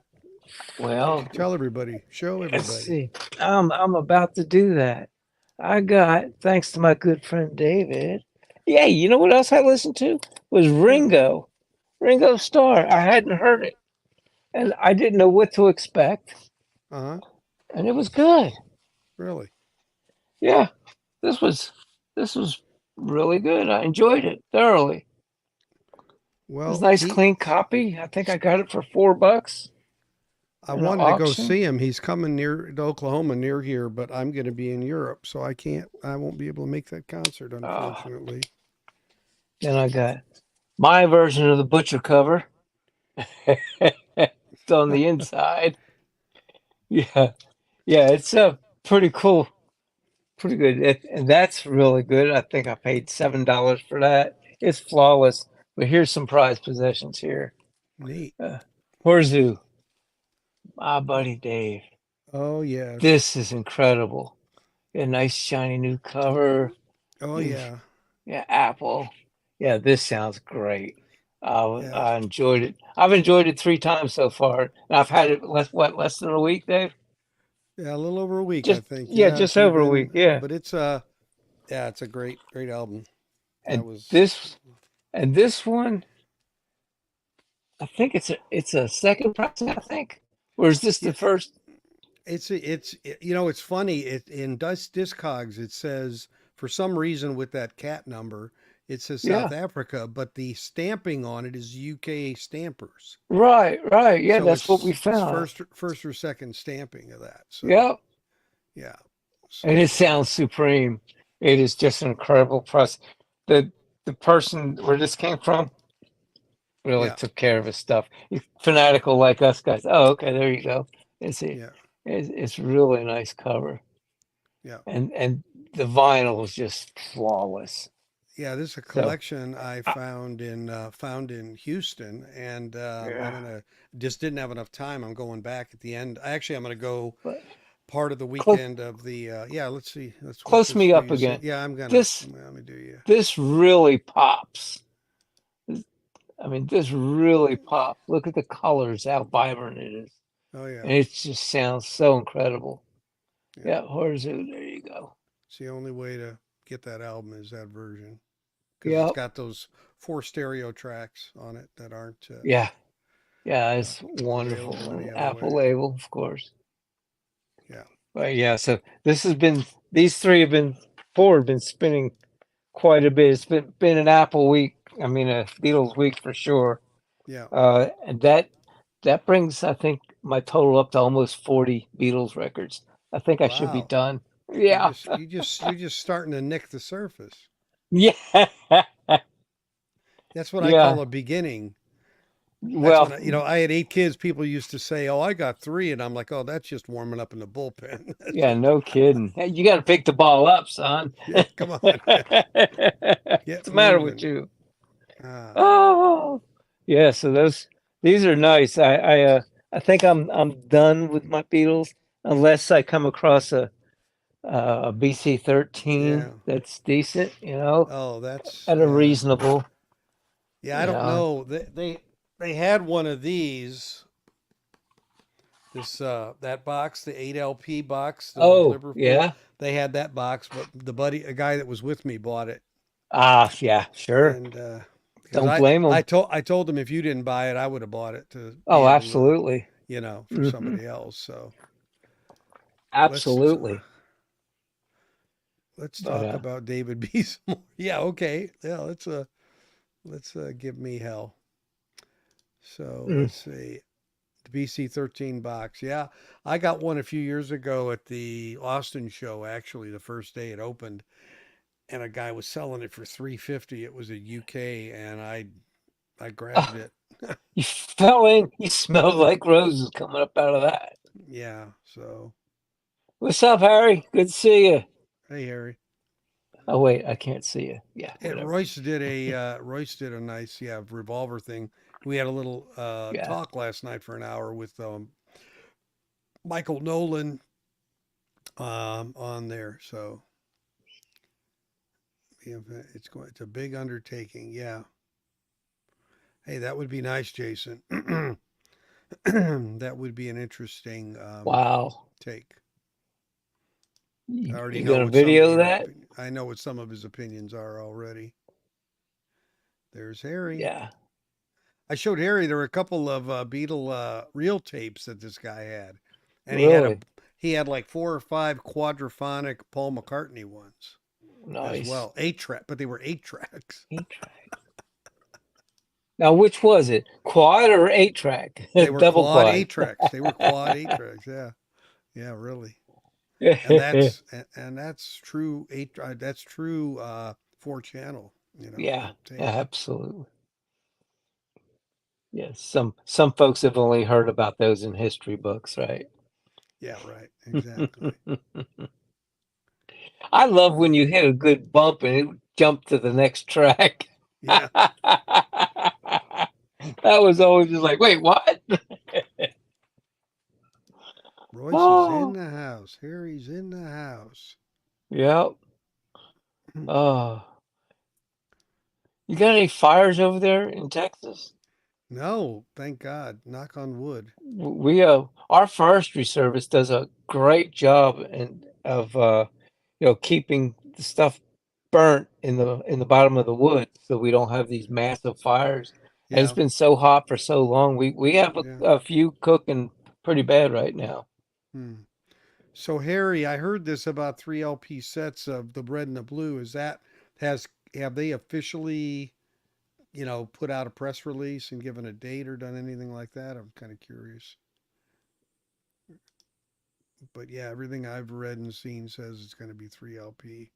Speaker 2: Why don't
Speaker 1: Well,
Speaker 2: you tell everybody? Show
Speaker 1: let's
Speaker 2: everybody.
Speaker 1: see. I'm about to do that. I got, thanks to my good friend David. Yeah, you know what else I listened to? Was
Speaker 2: No.
Speaker 1: Ringo Starr. I hadn't heard it, and I didn't know what to expect,
Speaker 2: Uh-huh.
Speaker 1: and it was good.
Speaker 2: Really?
Speaker 1: Yeah, this was this was really good. I enjoyed it thoroughly. It was a
Speaker 2: Well,
Speaker 1: nice,
Speaker 2: he
Speaker 1: clean copy. I think I got it for $4
Speaker 2: I
Speaker 1: in an
Speaker 2: wanted to go
Speaker 1: auction.
Speaker 2: see him. He's coming near to Oklahoma near here, but I'm going to be in Europe, so I won't be able to make that concert
Speaker 1: Uh,
Speaker 2: unfortunately.
Speaker 1: then I got my version of the Butcher cover. It's on the inside. Yeah, yeah, it's pretty cool, pretty good, and that's really good. I think I paid $7 for that. It's flawless. But here's some prized possessions here.
Speaker 2: Neat.
Speaker 1: Uh, Horzu, my buddy Dave.
Speaker 2: Oh, yes.
Speaker 1: This is incredible. A nice shiny new cover.
Speaker 2: Oh,
Speaker 1: You've
Speaker 2: yeah.
Speaker 1: Yeah, Apple. Yeah, this sounds great.
Speaker 2: Yeah.
Speaker 1: I enjoyed it. I've enjoyed it 3 times so far, and I've had it less than a week, Dave?
Speaker 2: Yeah, a little over a week, I
Speaker 1: Just
Speaker 2: think.
Speaker 1: yeah,
Speaker 2: Yeah,
Speaker 1: just
Speaker 2: it's only
Speaker 1: over a week.
Speaker 2: been,
Speaker 1: Yeah,
Speaker 2: but yeah, it's a great album. That
Speaker 1: and
Speaker 2: was,
Speaker 1: this one, I think it's a second pressing. I think, or is this the
Speaker 2: yeah,
Speaker 1: first?
Speaker 2: it's funny. In Discogs, it says for some reason with that cat number, it says
Speaker 1: Yeah,
Speaker 2: South Africa, but the stamping on it is UK stampers.
Speaker 1: right, right. Yeah,
Speaker 2: So
Speaker 1: that's what we
Speaker 2: it's
Speaker 1: found.
Speaker 2: first or second stamping of that. So
Speaker 1: Yep,
Speaker 2: yeah.
Speaker 1: and it
Speaker 2: So
Speaker 1: sounds supreme. It is just an incredible press. The the person where this came from really
Speaker 2: yeah,
Speaker 1: took care of his stuff. He's fanatical like us guys. Oh, okay, there you go. It's a,
Speaker 2: yeah,
Speaker 1: it's really nice cover,
Speaker 2: yeah,
Speaker 1: and the vinyl is just flawless.
Speaker 2: Yeah, this is a
Speaker 1: So,
Speaker 2: collection I
Speaker 1: I,
Speaker 2: found in Houston, and I'm
Speaker 1: yeah,
Speaker 2: gonna just didn't have enough time. I'm going back at the end. Actually, I'm gonna go
Speaker 1: but
Speaker 2: part of the
Speaker 1: close,
Speaker 2: weekend of the. Yeah, let's see. Let's what
Speaker 1: close
Speaker 2: this
Speaker 1: me
Speaker 2: do.
Speaker 1: up
Speaker 2: You see?
Speaker 1: again.
Speaker 2: Yeah, I'm gonna.
Speaker 1: This
Speaker 2: Let me do you.
Speaker 1: this really pops. I mean, this really pops. Look at the colors, how vibrant it is.
Speaker 2: Oh yeah,
Speaker 1: And it just sounds so incredible.
Speaker 2: yeah.
Speaker 1: Yeah, Horzu, there you go.
Speaker 2: It's the only way to get that album is that version because it's
Speaker 1: Yep.
Speaker 2: got those four stereo tracks on it that aren't
Speaker 1: Yeah. Yeah,
Speaker 2: uh,
Speaker 1: it's
Speaker 2: available
Speaker 1: wonderful.
Speaker 2: any other
Speaker 1: Apple
Speaker 2: way.
Speaker 1: label, of course.
Speaker 2: Yeah.
Speaker 1: But yeah, so this has been these three have been four have been spinning quite a bit. It's been an Apple week. I mean a Beatles week for sure.
Speaker 2: Yeah.
Speaker 1: And that brings I think my total up to almost 40 Beatles records. I think I should be
Speaker 2: Wow.
Speaker 1: done. Yeah.
Speaker 2: You're just starting to nick the surface.
Speaker 1: Yeah.
Speaker 2: That's what I
Speaker 1: Yeah.
Speaker 2: call a beginning. That's
Speaker 1: Well,
Speaker 2: when I had 8 kids. People used to say, "Oh, I got 3," and I'm like, "Oh, that's just warming up in the bullpen." That's
Speaker 1: yeah,
Speaker 2: just
Speaker 1: no kidding. Hey, you got to pick the ball up, son.
Speaker 2: yeah.
Speaker 1: What's
Speaker 2: Come on, get
Speaker 1: the matter with
Speaker 2: moving.
Speaker 1: you?
Speaker 2: Ah,
Speaker 1: Oh, yeah. So these are nice. I think I'm done with my Beatles unless I come across a BC 13
Speaker 2: yeah.
Speaker 1: that's decent,
Speaker 2: Oh, that's
Speaker 1: at a
Speaker 2: yeah.
Speaker 1: reasonable,
Speaker 2: Yeah, I
Speaker 1: you
Speaker 2: don't
Speaker 1: know.
Speaker 2: know. They had one of these. This that box, the 8 LP box, the
Speaker 1: Oh,
Speaker 2: Liverpool.
Speaker 1: yeah.
Speaker 2: They had that box, but a guy that was with me, bought it,
Speaker 1: Ah, yeah, sure.
Speaker 2: and because
Speaker 1: Don't blame them.
Speaker 2: I told him if you didn't buy it, I would have bought it to be
Speaker 1: Oh,
Speaker 2: able to,
Speaker 1: absolutely.
Speaker 2: for
Speaker 1: Hmm.
Speaker 2: somebody else. So let's
Speaker 1: Absolutely.
Speaker 2: let's
Speaker 1: But
Speaker 2: talk about David B. some more. Yeah, okay. Yeah, let's give me hell. So
Speaker 1: mm,
Speaker 2: let's see. The BC 13 box. Yeah, I got one a few years ago at the Austin show. Actually, the first day it opened, and a guy was selling it for 350. It was a UK, and I grabbed
Speaker 1: oh,
Speaker 2: it.
Speaker 1: you fell in. You smelled like roses coming up out of that.
Speaker 2: Yeah. So
Speaker 1: What's up, Harry? Good to see you.
Speaker 2: hey, Harry.
Speaker 1: Oh wait, I can't see you. Yeah,
Speaker 2: And
Speaker 1: whatever.
Speaker 2: Royce did a nice revolver thing. We had a little
Speaker 1: Yeah.
Speaker 2: talk last night for an hour with Michael Nolan on there. So yeah, it's a big undertaking. Yeah. Hey, that would be nice, Jason. That would be an interesting
Speaker 1: Wow.
Speaker 2: take. I
Speaker 1: You,
Speaker 2: already
Speaker 1: you
Speaker 2: know
Speaker 1: gonna
Speaker 2: what some of
Speaker 1: video
Speaker 2: your
Speaker 1: that?
Speaker 2: opinion. I know what some of his opinions are already. There's Harry.
Speaker 1: Yeah.
Speaker 2: I showed Harry there were a couple of Beatle reel tapes that this guy had, and
Speaker 1: Really
Speaker 2: he had like 4 or 5 quadraphonic Paul McCartney ones as
Speaker 1: nice.
Speaker 2: well, 8 track, but they were 8 tracks.
Speaker 1: 8 track. Now, which was it? Quad or 8 track?
Speaker 2: They were
Speaker 1: Double
Speaker 2: quad
Speaker 1: quad.
Speaker 2: 8 tracks. They were quad 8 tracks. Yeah, yeah, really. And that's true that's true 4 channel,
Speaker 1: Yeah,
Speaker 2: tape.
Speaker 1: absolutely. Yes, some folks have only heard about those in history books, right?
Speaker 2: Yeah, right. Exactly.
Speaker 1: I love when you hit a good bump and it jump to the next track.
Speaker 2: Yeah.
Speaker 1: That was always just like, wait, what?
Speaker 2: Royce is in
Speaker 1: Oh,
Speaker 2: the house. Harry's in the house.
Speaker 1: yep. Oh, you got any fires over there in Texas?
Speaker 2: No, thank God. Knock on wood.
Speaker 1: We our forestry service does a great job of keeping the stuff burnt in the bottom of the wood so we don't have these massive fires. And it's
Speaker 2: Yeah.
Speaker 1: been so hot for so long. We have
Speaker 2: Yeah.
Speaker 1: a few cooking pretty bad right now.
Speaker 2: Hmm. So Harry, I heard this about 3 LP sets of the Red and the Blue. Is that has have they officially, put out a press release and given a date or done anything like that? I'm kind of curious. But yeah, everything I've read and seen says it's going to be 3 LP.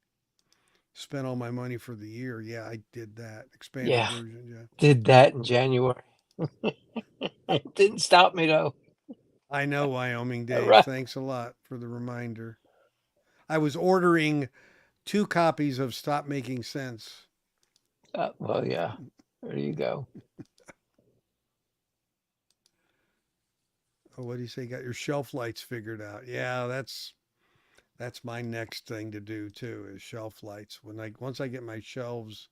Speaker 2: Spent all my money for the year. Yeah, I did that. Expanded
Speaker 1: Yeah,
Speaker 2: version, yeah.
Speaker 1: did that in January. It didn't stop me though.
Speaker 2: I know, Wyoming Dave.
Speaker 1: Right.
Speaker 2: Thanks a lot for the reminder. I was ordering 2 copies of Stop Making Sense
Speaker 1: Well, yeah. There you go.
Speaker 2: Oh, what do you say? Got your shelf lights figured out? Yeah, that's my next thing to do too. Is shelf lights. When I once I get my shelves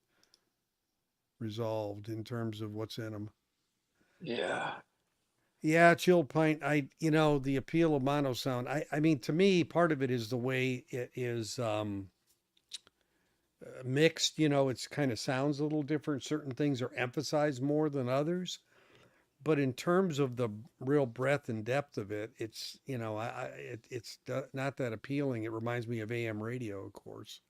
Speaker 2: resolved in terms of what's in them.
Speaker 1: Yeah.
Speaker 2: Yeah, chilled pint. The appeal of mono sound. I mean, to me, part of it is the way it is mixed. It's kind of sounds a little different. Certain things are emphasized more than others. But in terms of the real breadth and depth of it, it's it's not that appealing. It reminds me of AM radio, of course.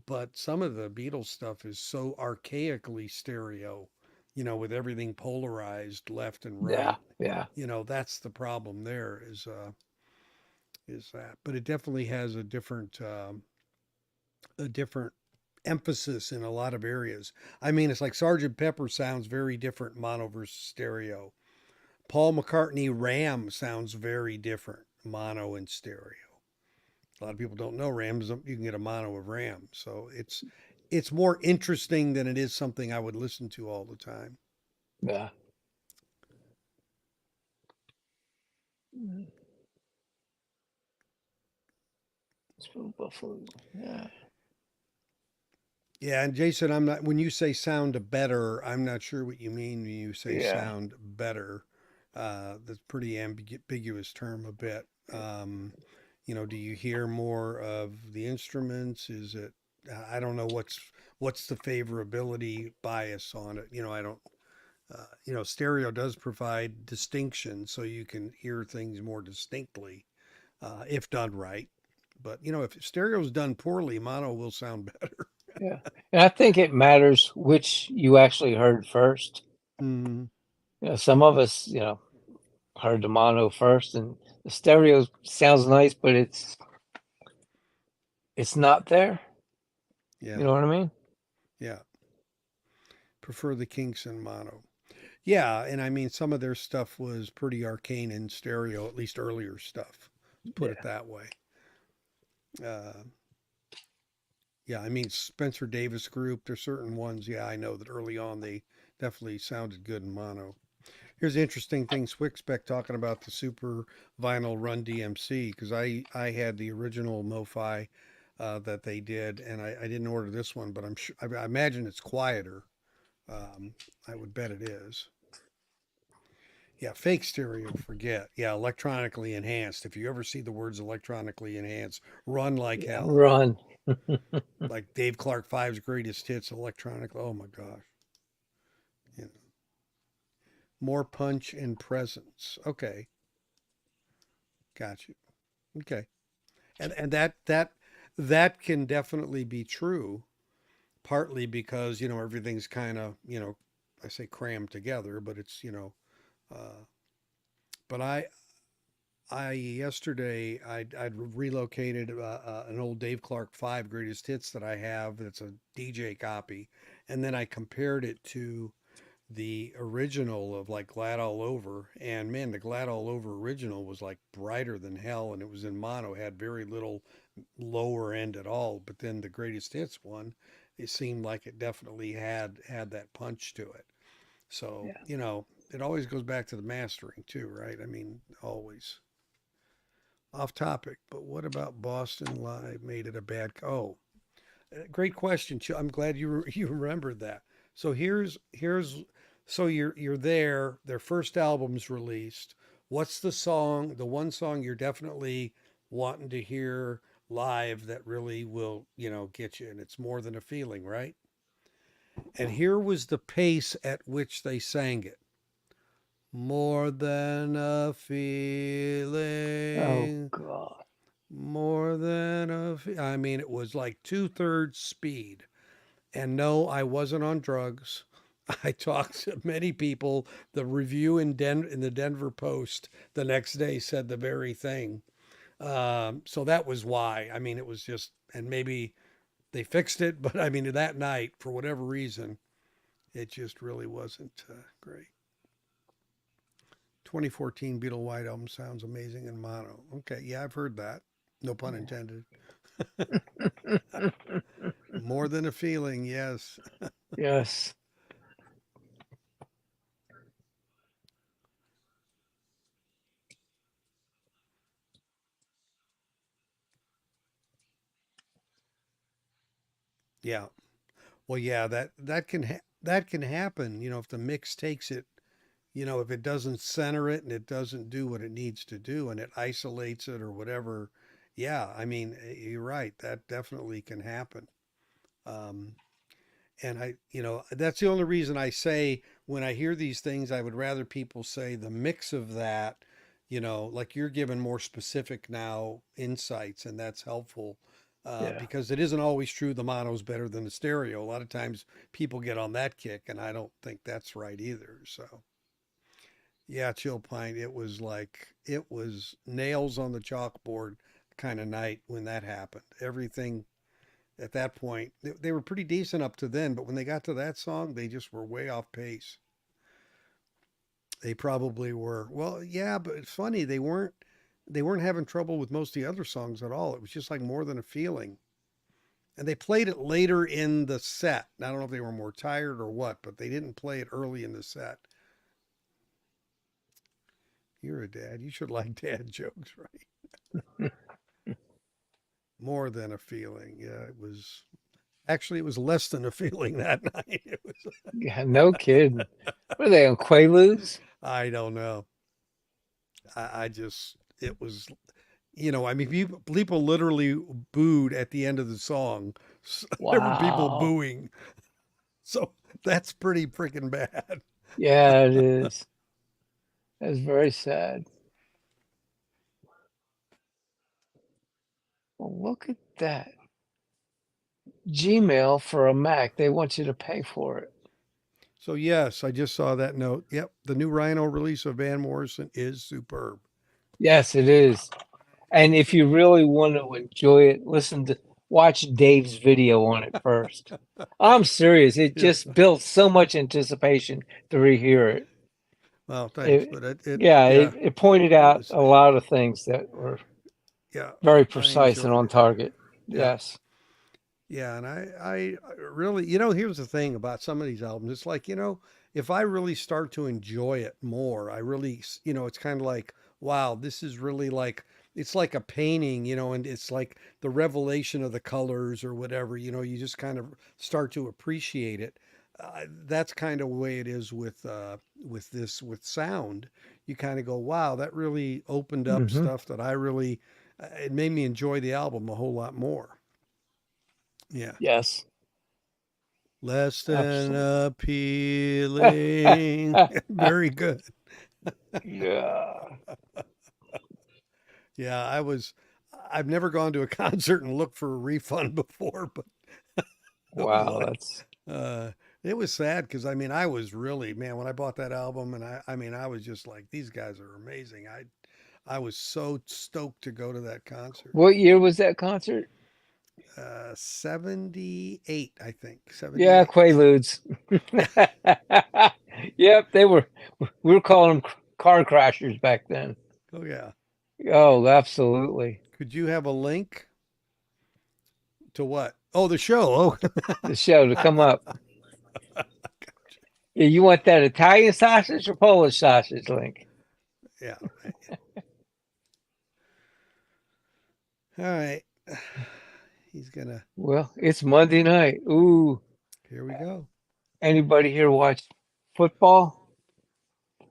Speaker 2: But some of the Beatles stuff is so archaically stereo, with everything polarized left and
Speaker 1: Yeah.
Speaker 2: right.
Speaker 1: Yeah.
Speaker 2: That's the problem. There is that, but it definitely has a different emphasis in a lot of areas. I mean, it's like Sergeant Pepper sounds very different mono versus stereo. Paul McCartney Ram sounds very different mono and stereo. A lot of people don't know Rams. You can get a mono of Ram, so it's more interesting than it is something I would listen to all the time.
Speaker 1: Yeah. Mm, Smooth Buffalo. Yeah.
Speaker 2: Yeah, and Jason, I'm not. When you say sound better, I'm not sure what you mean when you say
Speaker 1: Yeah.
Speaker 2: sound better. That's pretty ambiguous term a bit. Do you hear more of the instruments? Is it? I don't know what's the favorability bias on it. I don't. Stereo does provide distinction, so you can hear things more distinctly if done right. But if stereo's done poorly, mono will sound better.
Speaker 1: Yeah. And I think it matters which you actually heard first.
Speaker 2: Mm-hmm.
Speaker 1: Some of us, heard the mono first, and the stereo sounds nice, but it's not there. You
Speaker 2: Yeah,
Speaker 1: know what I mean?
Speaker 2: yeah. Prefer the Kinks in mono. Yeah, and I mean some of their stuff was pretty arcane in stereo, at least earlier stuff. Let's put it
Speaker 1: Yeah.
Speaker 2: that way. Uh, yeah, I mean Spencer Davis Group. There's certain ones. Yeah, I know that early on they definitely sounded good in mono. Here's the interesting thing: Swickspec talking about the super vinyl Run DMC because I had the original MoFi that they did, and I didn't order this one, but I'm sure I imagine it's quieter. Um, I would bet it is. Yeah, fake stereo, forget. Yeah, electronically enhanced. If you ever see the words electronically enhanced, run like
Speaker 1: Yeah.
Speaker 2: hell.
Speaker 1: Run.
Speaker 2: Like Dave Clark Five's greatest hits electronic. Oh my gosh. You know, more punch and presence. Okay, got you. Okay. And that can definitely be true, partly because, everything's kind of, I say crammed together, but it's, but I yesterday I'd relocated an old Dave Clark Five greatest hits that I have. That's a DJ copy, and then I compared it to the original of like Glad All Over, and man, the Glad All Over original was like brighter than hell, and it was in mono, had very little lower end at all. But then the greatest hits one, it seemed like it definitely had that punch to it. So
Speaker 1: Yeah.
Speaker 2: it always goes back to the mastering too, right? I mean, always. Off topic, but what about Boston Live made it a bad? Oh, great question. I'm glad you remembered that. So here's so you're there. Their first album's released. What's the song? The one song you're definitely wanting to hear live that really will get you, and it's more than a feeling, right? And here was the pace at which they sang it. More than a
Speaker 1: Oh
Speaker 2: feeling.
Speaker 1: God.
Speaker 2: More than I mean, it was like 2/3 speed. And no, I wasn't on drugs. I talked to many people. The review in the Denver Post the next day said the very thing. So that was why. I mean, it was just, and maybe they fixed it, but I mean, that night, for whatever reason, it just really wasn't great. 2014 Beetle White album sounds amazing in mono. Okay, yeah, I've heard that. No pun intended. More than a feeling, yes.
Speaker 1: Yes.
Speaker 2: Yeah. Well, yeah, that can happen, if the mix takes it, if it doesn't center it and it doesn't do what it needs to do and it isolates it or whatever. Yeah, I mean, you're right. That definitely can happen. Um, and that's the only reason I say when I hear these things, I would rather people say the mix of that, like you're giving more specific now insights, and that's helpful.
Speaker 1: Yeah.
Speaker 2: Because it isn't always true the mono's better than the stereo. A lot of times people get on that kick, and I don't think that's right either. So, yeah, Chill Pine, it was nails on the chalkboard kind of night when that happened. Everything at that point, they were pretty decent up to then, but when they got to that song, they just were way off pace. They probably were. Well, yeah, but it's funny, they weren't having trouble with most of the other songs at all. It was just like More Than a Feeling. And they played it later in the set. I don't know if they were more tired or what, but they didn't play it early in the set. You're a dad. You should like dad jokes, right? More Than a Feeling. Yeah, it was actually it was less than a feeling that night. It was
Speaker 1: Yeah. No kidding. Were they on Quaaludes?
Speaker 2: I don't know. I just it was I mean people literally booed at the end of the song. There were people
Speaker 1: Wow.
Speaker 2: booing. So that's pretty freaking bad.
Speaker 1: Yeah, it is. That's very sad. Well, look at that. Gmail for a Mac. They want you to pay for it.
Speaker 2: So yes, I just saw that note. Yep, the new Rhino release of Van Morrison is superb.
Speaker 1: Yes, it is. And if you really want to enjoy it, watch Dave's video on it first. I'm serious. It
Speaker 2: Yeah.
Speaker 1: just built so much anticipation to rehear it.
Speaker 2: Well, thanks,
Speaker 1: It
Speaker 2: but it
Speaker 1: yeah,
Speaker 2: yeah,
Speaker 1: it pointed
Speaker 2: it
Speaker 1: out
Speaker 2: was
Speaker 1: a lot of things that were
Speaker 2: yeah,
Speaker 1: very
Speaker 2: I
Speaker 1: precise and
Speaker 2: enjoyed
Speaker 1: on
Speaker 2: it.
Speaker 1: target.
Speaker 2: Yeah.
Speaker 1: Yes.
Speaker 2: Yeah, and I really, here's the thing about some of these albums. It's like, if I really start to enjoy it more, I really, it's kind of like, wow, this is really like, it's like a painting, and it's like the revelation of the colors or whatever, you just kind of start to appreciate it. That's kind of the way it is with sound. You kind of go, wow, that really opened up
Speaker 1: Hmm.
Speaker 2: stuff that I really, it made me enjoy the album a whole lot more. Yeah.
Speaker 1: Yes.
Speaker 2: Less than
Speaker 1: Absolutely.
Speaker 2: appealing. Very good.
Speaker 1: Yeah.
Speaker 2: Yeah, I've never gone to a concert and looked for a refund before, but I was
Speaker 1: Wow.
Speaker 2: like,
Speaker 1: That's
Speaker 2: uh, it was sad because I mean, I was really, man, when I bought that album and I mean, I was just like, these guys are amazing. I was so stoked to go to that concert.
Speaker 1: what year was that concert?
Speaker 2: 78, I think,
Speaker 1: Yeah,
Speaker 2: 78.
Speaker 1: Quaaludes.
Speaker 2: Yeah.
Speaker 1: Yep, they were. We were calling them car crashers back then.
Speaker 2: Oh, yeah.
Speaker 1: Oh, absolutely.
Speaker 2: Could you have a link to what? Oh, the show.
Speaker 1: The show to
Speaker 2: Oh,
Speaker 1: come up. Yeah, you want that Italian sausage or Polish sausage link?
Speaker 2: yeah. All right. He's gonna.
Speaker 1: Well, it's Monday night. Ooh,
Speaker 2: Here we go.
Speaker 1: anybody here watch football?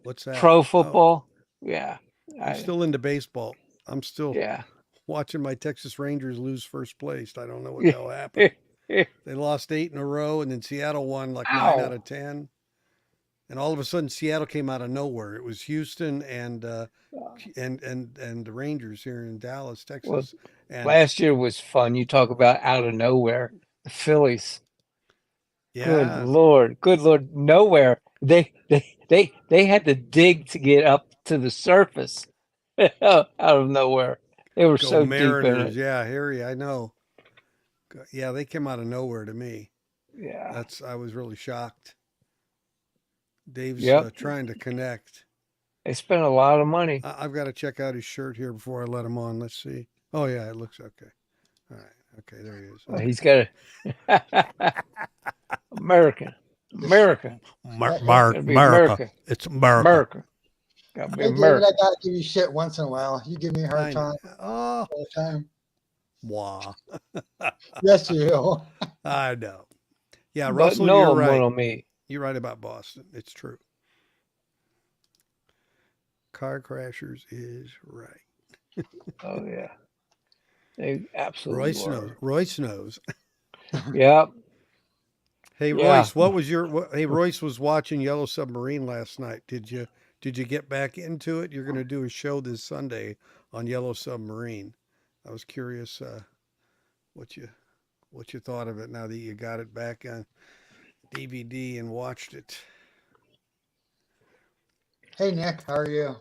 Speaker 2: What's that?
Speaker 1: Pro
Speaker 2: Oh,
Speaker 1: football? Yeah.
Speaker 2: I'm
Speaker 1: I
Speaker 2: still into baseball. I'm still
Speaker 1: yeah.
Speaker 2: watching my Texas Rangers lose first place. I don't know what the hell happened. They lost 8 in a row, and then Seattle won like 9 out
Speaker 1: Ow.
Speaker 2: of 10. And all of a sudden, Seattle came out of nowhere. It was Houston and the Rangers here in Dallas,
Speaker 1: Well,
Speaker 2: Texas. And
Speaker 1: last year was fun. You talk about out of nowhere. The Phillies.
Speaker 2: yeah,
Speaker 1: Good Lord, nowhere. They had to dig to get up to the surface out of nowhere. They were
Speaker 2: go
Speaker 1: so deep in
Speaker 2: Mariners.
Speaker 1: it.
Speaker 2: Yeah, Harry, I know. Yeah, they came out of nowhere to me.
Speaker 1: Yeah.
Speaker 2: I was really shocked. Dave's
Speaker 1: Yep.
Speaker 2: trying to connect.
Speaker 1: They spent a lot of money.
Speaker 2: I've got to check out his shirt here before I let him on. Let's see. Oh yeah, it looks okay. All right. Okay, there he is.
Speaker 1: He's got a American. America. Gotta be
Speaker 2: America.
Speaker 1: America.
Speaker 2: It's America.
Speaker 1: America. Gotta be
Speaker 3: Hey, David,
Speaker 1: America.
Speaker 3: I gotta give you shit once in a while. You give me a hard time
Speaker 2: Oh,
Speaker 3: all the time.
Speaker 2: wow.
Speaker 3: Yes, you do.
Speaker 2: I know. Yeah,
Speaker 1: But
Speaker 2: Russell,
Speaker 1: no
Speaker 2: you're
Speaker 1: one
Speaker 2: right.
Speaker 1: on me.
Speaker 2: You're right about Boston. It's true. Car crashers is right.
Speaker 1: Oh yeah. They absolutely were.
Speaker 2: Royce knows.
Speaker 1: Yeah.
Speaker 2: Hey
Speaker 1: Yeah.
Speaker 2: Royce, what was your? Hey Royce was watching Yellow Submarine last night. Did you get back into it? You're going to do a show this Sunday on Yellow Submarine. I was curious what you thought of it now that you got it back on DVD and watched it.
Speaker 3: Hey, Nick, how are you?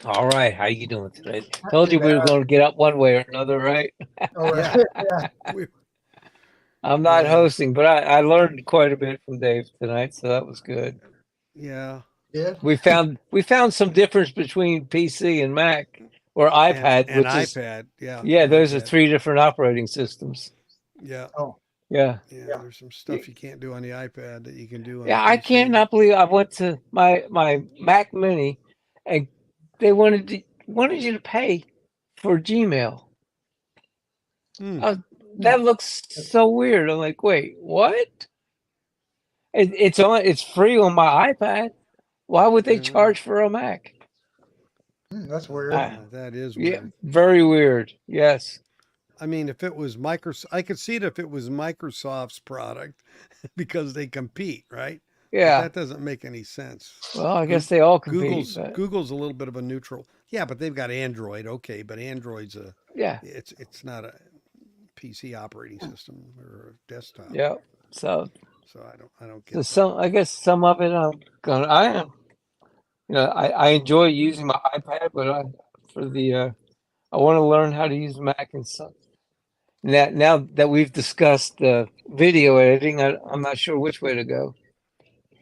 Speaker 1: All right. How you doing today?
Speaker 3: Not
Speaker 1: Told
Speaker 3: too
Speaker 1: you we were
Speaker 3: bad.
Speaker 1: going to get up one way or another, right?
Speaker 3: All right. Yeah.
Speaker 2: We-
Speaker 1: I'm not
Speaker 2: Yeah.
Speaker 1: hosting, but I learned quite a bit from Dave tonight, so that was good.
Speaker 2: yeah.
Speaker 3: Good.
Speaker 1: We found some difference between PC and Mac or iPad,
Speaker 2: And
Speaker 1: which is
Speaker 2: iPad. Yeah.
Speaker 1: yeah, those are
Speaker 2: iPad.
Speaker 1: 3 different operating systems.
Speaker 2: Yeah.
Speaker 3: Oh,
Speaker 1: Yeah.
Speaker 2: Yeah.
Speaker 3: Yeah.
Speaker 2: There's some stuff you can't do on the iPad that you can do on
Speaker 1: Yeah,
Speaker 2: the
Speaker 1: I
Speaker 2: PC.
Speaker 1: cannot believe I went to my Mac Mini and they wanted you to pay for Gmail.
Speaker 2: Hmm.
Speaker 1: That looks so weird. I'm like, wait, what? It's free on my iPad. Why would they
Speaker 2: Yeah.
Speaker 1: charge for a Mac?
Speaker 3: that's weird.
Speaker 2: That is
Speaker 1: Yeah,
Speaker 2: weird.
Speaker 1: very weird. Yes.
Speaker 2: I mean, if it was Microsoft, I could see it if it was Microsoft's product because they compete, right? But
Speaker 1: Yeah.
Speaker 2: that doesn't make any sense.
Speaker 1: Well, I guess they all compete.
Speaker 2: Google's
Speaker 1: but
Speaker 2: Google's a little bit of a neutral. Yeah, but they've got Android, okay, but Android's
Speaker 1: yeah.
Speaker 2: it's not a PC operating system or a desktop.
Speaker 1: Yeah. So
Speaker 2: So I don't
Speaker 1: so
Speaker 2: get
Speaker 1: some I guess some of it I am I enjoy using my iPad, but I want to learn how to use Mac and stuff. Now that we've discussed video editing, I'm not sure which way to go.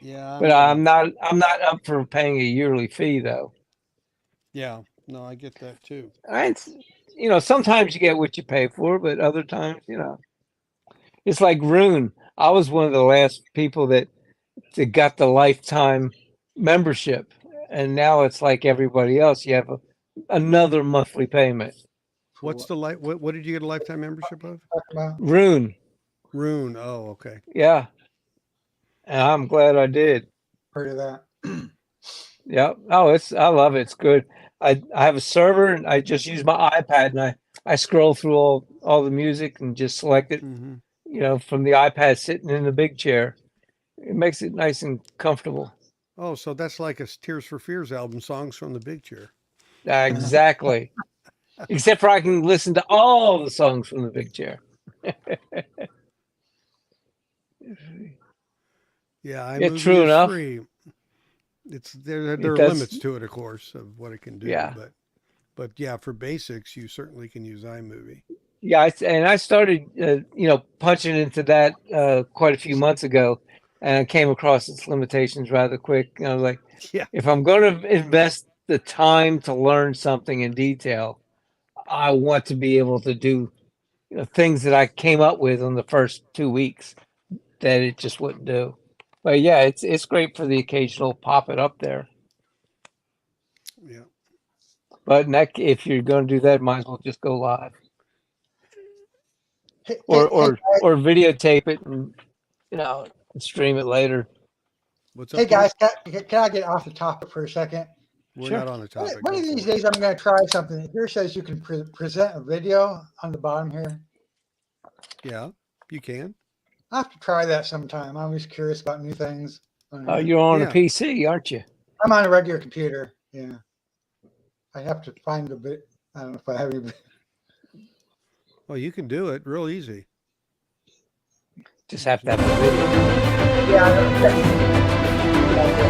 Speaker 2: Yeah,
Speaker 1: But I'm not up for paying a yearly fee though.
Speaker 2: yeah, no, I get that too.
Speaker 1: Sometimes you get what you pay for, but other times, it's like Rune. I was one of the last people that got the lifetime membership, and now it's like everybody else. You have another monthly payment.
Speaker 2: What's the what did you get a lifetime membership of?
Speaker 3: Talk about.
Speaker 1: Rune,
Speaker 2: Rune. Oh, okay.
Speaker 1: yeah, and I'm glad I did.
Speaker 3: Heard of that.
Speaker 1: Yeah. Oh, I love it. It's good. I have a server and I just use my iPad and I scroll through all the music and just select it,
Speaker 2: Hmm.
Speaker 1: from the iPad sitting in the big chair. It makes it nice and comfortable.
Speaker 2: Oh, so that's like a Tears for Fears album, songs from the big chair.
Speaker 1: Exactly. Except for I can listen to all the songs from the big chair.
Speaker 2: Yeah,
Speaker 1: Yeah,
Speaker 2: iMovie
Speaker 1: true
Speaker 2: is
Speaker 1: enough.
Speaker 2: free. There are
Speaker 1: does-
Speaker 2: limits to it, of course, of what it can do.
Speaker 1: Yeah.
Speaker 2: But yeah, for basics, you certainly can use iMovie.
Speaker 1: Yeah, and I started, punching into that quite a few months ago, and I came across its limitations rather quick. And I was like,
Speaker 2: Yeah.
Speaker 1: if I'm going to invest the time to learn something in detail, I want to be able to do things that I came up with in the first 2 weeks that it just wouldn't do. But yeah, it's great for the occasional pop it up there.
Speaker 2: Yeah.
Speaker 1: But if you're going to do that, might as well just go live
Speaker 3: Hey,
Speaker 1: or videotape it and and stream it later.
Speaker 2: What's up?
Speaker 3: hey
Speaker 2: Peter?
Speaker 3: guys, can I get off the topic for a second?
Speaker 2: We're
Speaker 1: Sure.
Speaker 2: not on the topic.
Speaker 3: One
Speaker 2: Go
Speaker 3: of
Speaker 2: for
Speaker 3: these
Speaker 2: it.
Speaker 3: days, I'm going to try something. Here says you can present a video on the bottom here.
Speaker 2: Yeah, you can.
Speaker 3: I have to try that sometime. I'm always curious about new things.
Speaker 1: You're on
Speaker 2: Yeah.
Speaker 1: a PC, aren't you?
Speaker 3: I'm on a regular computer. Yeah. I have to find a bit. I don't know if I have any.
Speaker 2: Well, you can do it real easy.
Speaker 1: Just have to have a video.
Speaker 3: Yeah. I don't-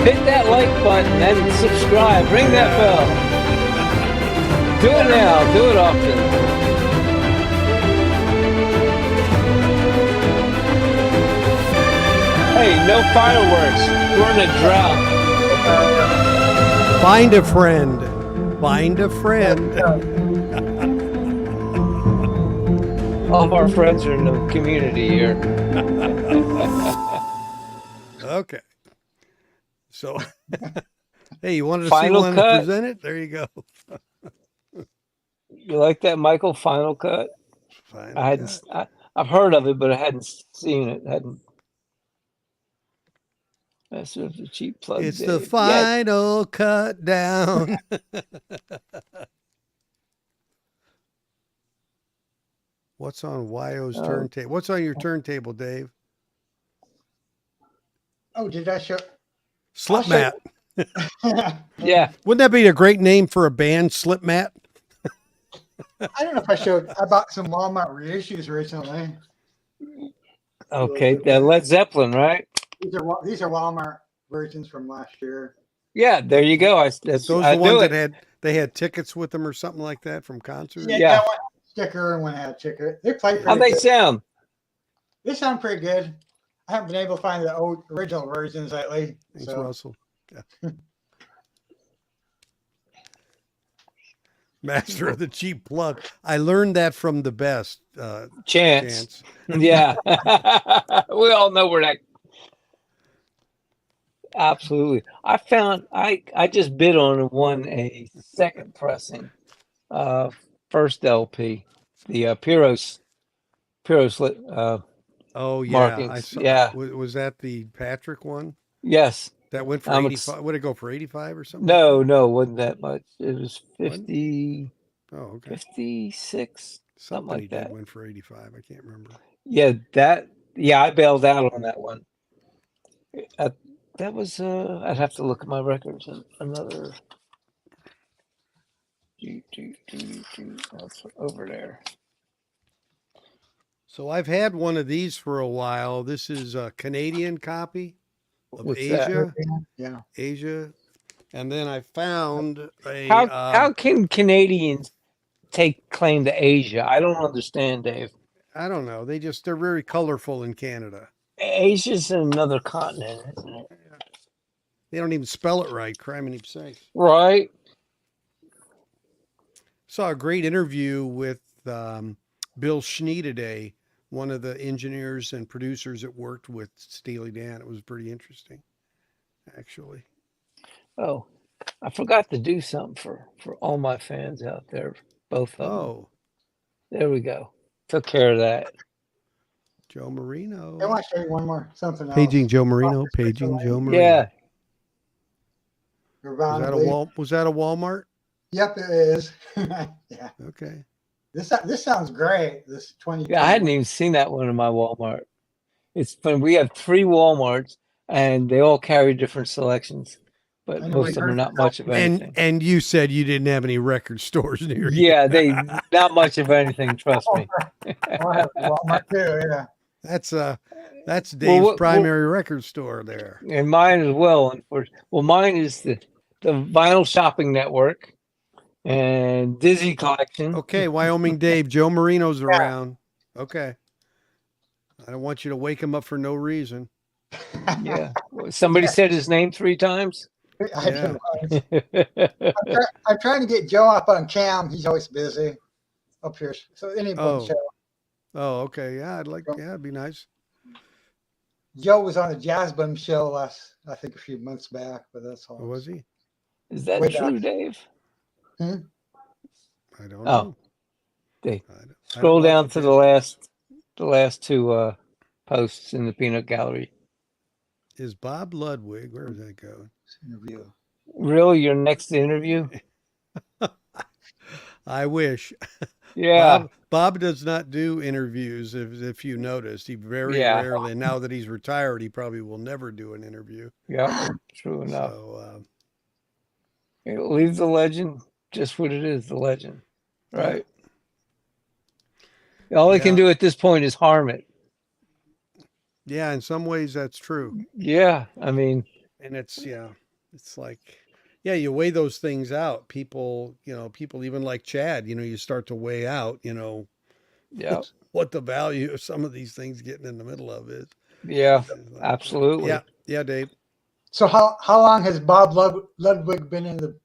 Speaker 1: Hit that like button and subscribe. Ring that bell. Do it now. Do it often. Hey, no fireworks. We're in a drought.
Speaker 2: Find a friend. Find a friend.
Speaker 1: All of our friends are in the community here.
Speaker 2: Okay. So, hey, you wanted to see
Speaker 1: Final
Speaker 2: one
Speaker 1: cut.
Speaker 2: presented? There you go.
Speaker 1: You like that, Michael? Final cut.
Speaker 2: Final
Speaker 1: I hadn't.
Speaker 2: cut.
Speaker 1: I've heard of it, but I hadn't seen it. Hadn't. That's sort of the cheap plug.
Speaker 2: It's the
Speaker 1: Dave. Yeah.
Speaker 2: final cut down. What's on YO's
Speaker 1: Oh.
Speaker 2: turntable? What's on your turntable, Dave?
Speaker 3: Oh, did I show?
Speaker 2: Slip
Speaker 3: show you.
Speaker 2: mat.
Speaker 1: Yeah.
Speaker 2: Wouldn't that be a great name for a band, Slip mat?
Speaker 3: I don't know if I showed. I bought some Walmart reissues recently.
Speaker 1: Okay. Led Zeppelin, right?
Speaker 3: These are Walmart versions from last year.
Speaker 1: Yeah. There you go.
Speaker 2: Those are the ones that had tickets with them or something like that from concerts.
Speaker 3: Yeah. One had a sticker and one had a ticker. They play pretty
Speaker 1: How they
Speaker 3: good.
Speaker 1: sound?
Speaker 3: They sound pretty good. I haven't been able to find the original versions lately.
Speaker 2: Thanks,
Speaker 3: So.
Speaker 2: Russell. Yeah. Master of the cheap plug. I learned that from the best.
Speaker 1: Chance. Yeah. We all know where that. Absolutely. I found I just bid on and won a second pressing, first LP, the Pyros.
Speaker 2: Oh yeah,
Speaker 1: markings.
Speaker 2: I saw.
Speaker 1: Yeah.
Speaker 2: Was that the Patrick one?
Speaker 1: Yes.
Speaker 2: That went for 85. Would it go for 85 or something?
Speaker 1: No, no, it wasn't that much. It was 50.
Speaker 2: Oh, okay.
Speaker 1: 56, something like that.
Speaker 2: Went for 85. I can't remember.
Speaker 1: Yeah, I bailed out on that one. That was I'd have to look at my records. Another that's over there.
Speaker 2: So I've had one of these for a while. This is a Canadian copy of
Speaker 1: What's
Speaker 2: Asia.
Speaker 3: That? Yeah.
Speaker 2: Asia. And then I found a
Speaker 1: How can Canadians take claim to Asia? I don't understand, Dave.
Speaker 2: I don't know. They're very colorful in Canada.
Speaker 1: Asia's another continent, isn't it?
Speaker 2: They don't even spell it right. Criminy sakes.
Speaker 1: Right.
Speaker 2: Saw a great interview with Bill Schnee today, one of the engineers and producers that worked with Steely Dan. It was pretty interesting, actually.
Speaker 1: Oh, I forgot to do something for all my fans out there, both of them.
Speaker 2: Oh,
Speaker 1: There we go. Took care of that.
Speaker 2: Joe Marino.
Speaker 3: I want to show you one more something else.
Speaker 2: Paging Joe Marino. Paging Joe Marino.
Speaker 1: Yeah.
Speaker 2: Was that a Walmart?
Speaker 3: Yep, it is. Yeah.
Speaker 2: Okay.
Speaker 3: This sounds great. This 20.
Speaker 1: Yeah, I hadn't even seen that one in my Walmart. It's fun. We have 3 Walmarts and they all carry different selections, but most of them are not much of anything.
Speaker 2: And you said you didn't have any record stores near you.
Speaker 1: Yeah, they not much of anything, trust me.
Speaker 3: I have a Walmart too, yeah.
Speaker 2: That's Dave's primary record store there.
Speaker 1: And mine as well. Well, mine is the Vinyl Shopping Network and Dizzy Collection.
Speaker 2: Okay, Wyoming Dave, Joe Marino's around. Okay. I don't want you to wake him up for no reason.
Speaker 1: Yeah. Somebody said his name 3 times.
Speaker 2: Yeah.
Speaker 3: I'm trying to get Joe up on cam. He's always busy up here. So anybody show.
Speaker 2: Oh, okay. Yeah, it'd be nice.
Speaker 3: Joe was on a Jazz Boom show I think a few months back, but that's all.
Speaker 2: Oh, was he?
Speaker 1: Is that true, Dave?
Speaker 3: Hmm?
Speaker 2: I don't know.
Speaker 1: Dave, scroll down to the last 2 posts in the peanut gallery.
Speaker 2: Is Bob Ludwig? Where does that go?
Speaker 3: Interview.
Speaker 1: Really, your next interview?
Speaker 2: I wish.
Speaker 1: Yeah.
Speaker 2: Bob does not do interviews, if you noticed. He very rarely, now that he's retired, he probably will never do an interview.
Speaker 1: Yeah, true enough.
Speaker 2: So,
Speaker 1: leave the legend just what it is, the legend. Right? All they can do at this point is harm it.
Speaker 2: Yeah, in some ways that's true.
Speaker 1: Yeah, I mean.
Speaker 2: And it's like, you weigh those things out. People even like Chad, you start to weigh out, what the value of some of these things getting in the middle of is.
Speaker 1: Yeah, absolutely.
Speaker 2: Yeah, Dave.
Speaker 3: So how long has Bob Ludwig been in the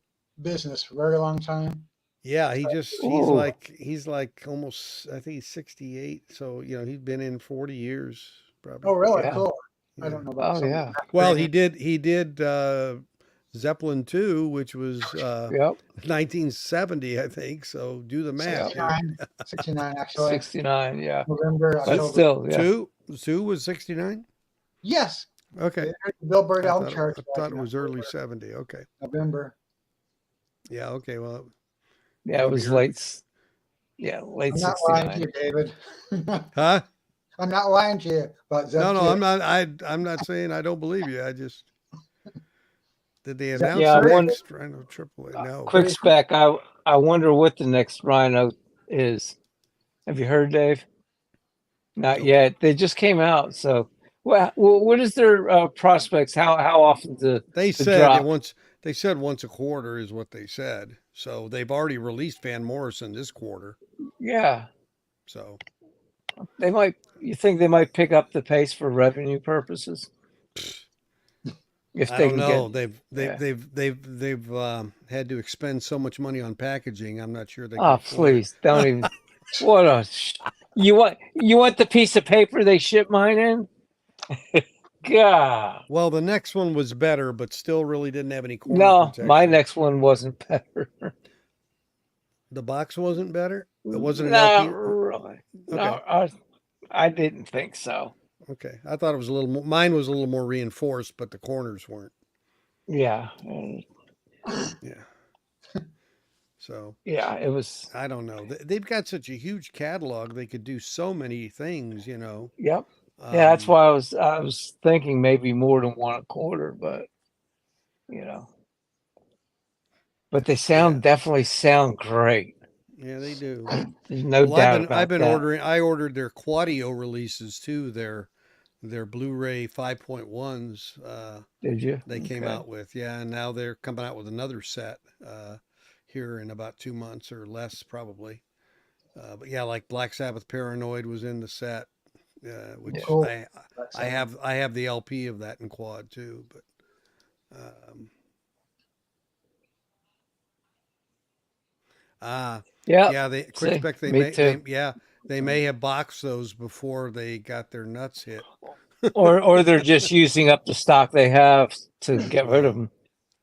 Speaker 3: business for a very long time.
Speaker 2: Yeah, he's
Speaker 1: Ooh,
Speaker 2: like almost, I think he's 68. So, he's been in 40 years
Speaker 3: Oh,
Speaker 2: probably.
Speaker 3: really?
Speaker 1: yeah.
Speaker 3: Cool. I
Speaker 2: Yeah.
Speaker 3: don't know about
Speaker 1: Oh,
Speaker 3: some of
Speaker 1: yeah.
Speaker 3: them. That's
Speaker 2: Well,
Speaker 3: pretty
Speaker 2: he did Zeppelin 2, which was
Speaker 1: Yep.
Speaker 2: 1970, I think. So do the math,
Speaker 1: Yep.
Speaker 2: dude.
Speaker 3: 69, 69 actually.
Speaker 1: 69. Yeah.
Speaker 3: November,
Speaker 1: But
Speaker 2: Two,
Speaker 3: October.
Speaker 1: still, yeah.
Speaker 2: two was 69.
Speaker 3: Yes.
Speaker 2: Okay.
Speaker 3: It hit the Billboard
Speaker 2: I
Speaker 3: album
Speaker 2: thought
Speaker 3: charts
Speaker 2: I
Speaker 3: like
Speaker 2: thought it
Speaker 3: in
Speaker 2: was early
Speaker 3: October,
Speaker 2: 70. Okay.
Speaker 3: November.
Speaker 2: Yeah. Okay. Well,
Speaker 1: Yeah. It
Speaker 2: probably
Speaker 1: was
Speaker 2: early.
Speaker 1: late
Speaker 3: I'm not lying to
Speaker 1: 69.
Speaker 3: you, David.
Speaker 2: Huh?
Speaker 3: I'm not lying to you about
Speaker 2: No,
Speaker 3: Zeb
Speaker 2: no,
Speaker 3: 2.
Speaker 2: I'm not saying I don't believe you. I just did they
Speaker 3: Zeb
Speaker 2: announce
Speaker 1: Yeah.
Speaker 2: the
Speaker 1: I
Speaker 3: 3.
Speaker 1: wonder,
Speaker 2: next Rhino AAA? No.
Speaker 1: quick spec. I wonder what the next Rhino is. Have you heard, Dave? Not
Speaker 2: Nope.
Speaker 1: yet. They just came out. So, what is their prospects? How often
Speaker 2: They
Speaker 1: to
Speaker 2: said
Speaker 1: drop?
Speaker 2: they said once a quarter is what they said. So they've already released Van Morrison this quarter.
Speaker 1: Yeah.
Speaker 2: So
Speaker 1: They might. You think they might pick up the pace for revenue purposes if
Speaker 2: I
Speaker 1: they
Speaker 2: don't
Speaker 1: can get?
Speaker 2: know.
Speaker 1: Yeah.
Speaker 2: They've had to expend so much money on packaging. I'm not sure they can
Speaker 1: Oh,
Speaker 2: afford
Speaker 1: please don't even. What a. You want the piece of paper they ship mine in? God.
Speaker 2: Well, the next one was better, but still really didn't have any corner
Speaker 1: No, my
Speaker 2: protection.
Speaker 1: next one wasn't better.
Speaker 2: The box wasn't better. It wasn't an
Speaker 1: Not
Speaker 2: LP.
Speaker 1: really. No,
Speaker 2: Okay.
Speaker 1: I didn't think so.
Speaker 2: Okay. I thought it was a little more, mine was a little more reinforced, but the corners weren't.
Speaker 1: Yeah.
Speaker 2: Yeah. So
Speaker 1: Yeah, it was.
Speaker 2: I don't know. They've got such a huge catalog. They could do so many things.
Speaker 1: Yep. Yeah, that's
Speaker 2: Um,
Speaker 1: why I was thinking maybe more than one a quarter, but you know, but they
Speaker 2: yeah.
Speaker 1: definitely sound great.
Speaker 2: Yeah, they do.
Speaker 1: There's no
Speaker 2: Well, I've
Speaker 1: doubt
Speaker 2: been I've
Speaker 1: about
Speaker 2: been
Speaker 1: that.
Speaker 2: ordering. I ordered their Quadio releases too. Their Blu-ray 5.1s.
Speaker 1: Did you?
Speaker 2: They came
Speaker 1: Okay.
Speaker 2: out with, yeah, and now they're coming out with another set here in about 2 months or less, probably. But yeah, like Black Sabbath Paranoid was in the set,
Speaker 1: Yeah.
Speaker 2: which
Speaker 3: Cool.
Speaker 2: I have the LP of that in quad too. But um, ah,
Speaker 1: Yep.
Speaker 2: yeah, they quick
Speaker 1: See,
Speaker 2: spec
Speaker 1: me too.
Speaker 2: they may have boxed those before they got their nuts hit.
Speaker 1: Or they're just using up the stock they have to get rid of
Speaker 2: Well,
Speaker 1: them,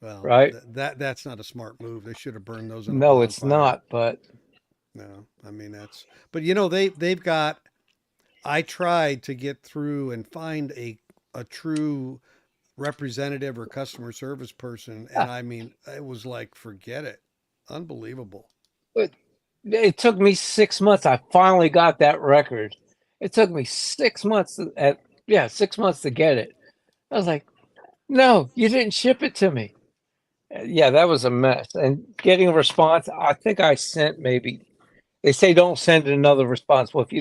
Speaker 2: well,
Speaker 1: right?
Speaker 2: that's not a smart move. They should have burned those in a
Speaker 1: No, it's
Speaker 2: bonfire.
Speaker 1: not. But
Speaker 2: No, I mean that's. But they've got. I tried to get through and find a true representative or customer service person, and I mean it was like forget it, unbelievable.
Speaker 1: it took me 6 months. I finally got that record. It took me 6 months yeah, 6 months to get it. I was like, no, you didn't ship it to me. Yeah, that was a mess. And getting a response, I think I sent maybe. They say don't send another response. Well, if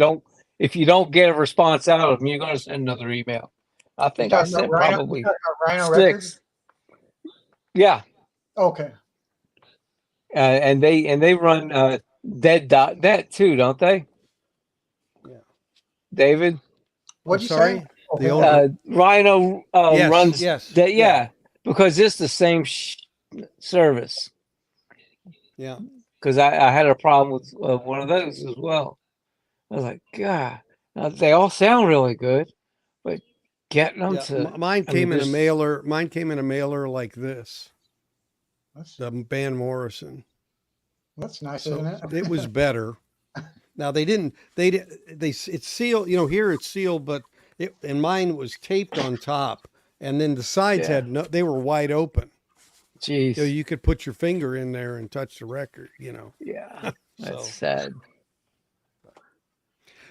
Speaker 1: you don't get a response out of them, you're going to send another email. I
Speaker 3: You
Speaker 1: think I
Speaker 3: talking about
Speaker 1: sent
Speaker 3: Rhino? You
Speaker 1: probably
Speaker 3: talking about Rhino Records?
Speaker 1: 6. Yeah,
Speaker 3: Okay.
Speaker 1: and they run Dead.net too, don't they,
Speaker 2: Yeah.
Speaker 1: David?
Speaker 2: I'm
Speaker 3: What'd you say?
Speaker 2: sorry. The
Speaker 3: Okay.
Speaker 2: owner.
Speaker 1: Rhino
Speaker 2: Yes.
Speaker 1: runs
Speaker 2: Yes.
Speaker 1: that.
Speaker 2: Yeah.
Speaker 1: Yeah, because it's the same service.
Speaker 2: Yeah.
Speaker 1: Because I had a problem with one of those as well. I was like, God, they all sound really good, but getting them
Speaker 2: Yeah.
Speaker 1: to,
Speaker 2: Mine
Speaker 1: I mean,
Speaker 2: came in a
Speaker 1: there's,
Speaker 2: mailer. Mine came in a mailer like this.
Speaker 3: That's,
Speaker 2: The Van Morrison.
Speaker 3: that's nice,
Speaker 2: So
Speaker 3: isn't it?
Speaker 2: it was better. Now they didn't. It's sealed. Here it's sealed, but and mine was taped on top, and then the sides
Speaker 1: yeah,
Speaker 2: had no. They were wide open.
Speaker 1: jeez,
Speaker 2: You could put your finger in there and touch the record.
Speaker 1: yeah, that's
Speaker 2: So
Speaker 1: sad.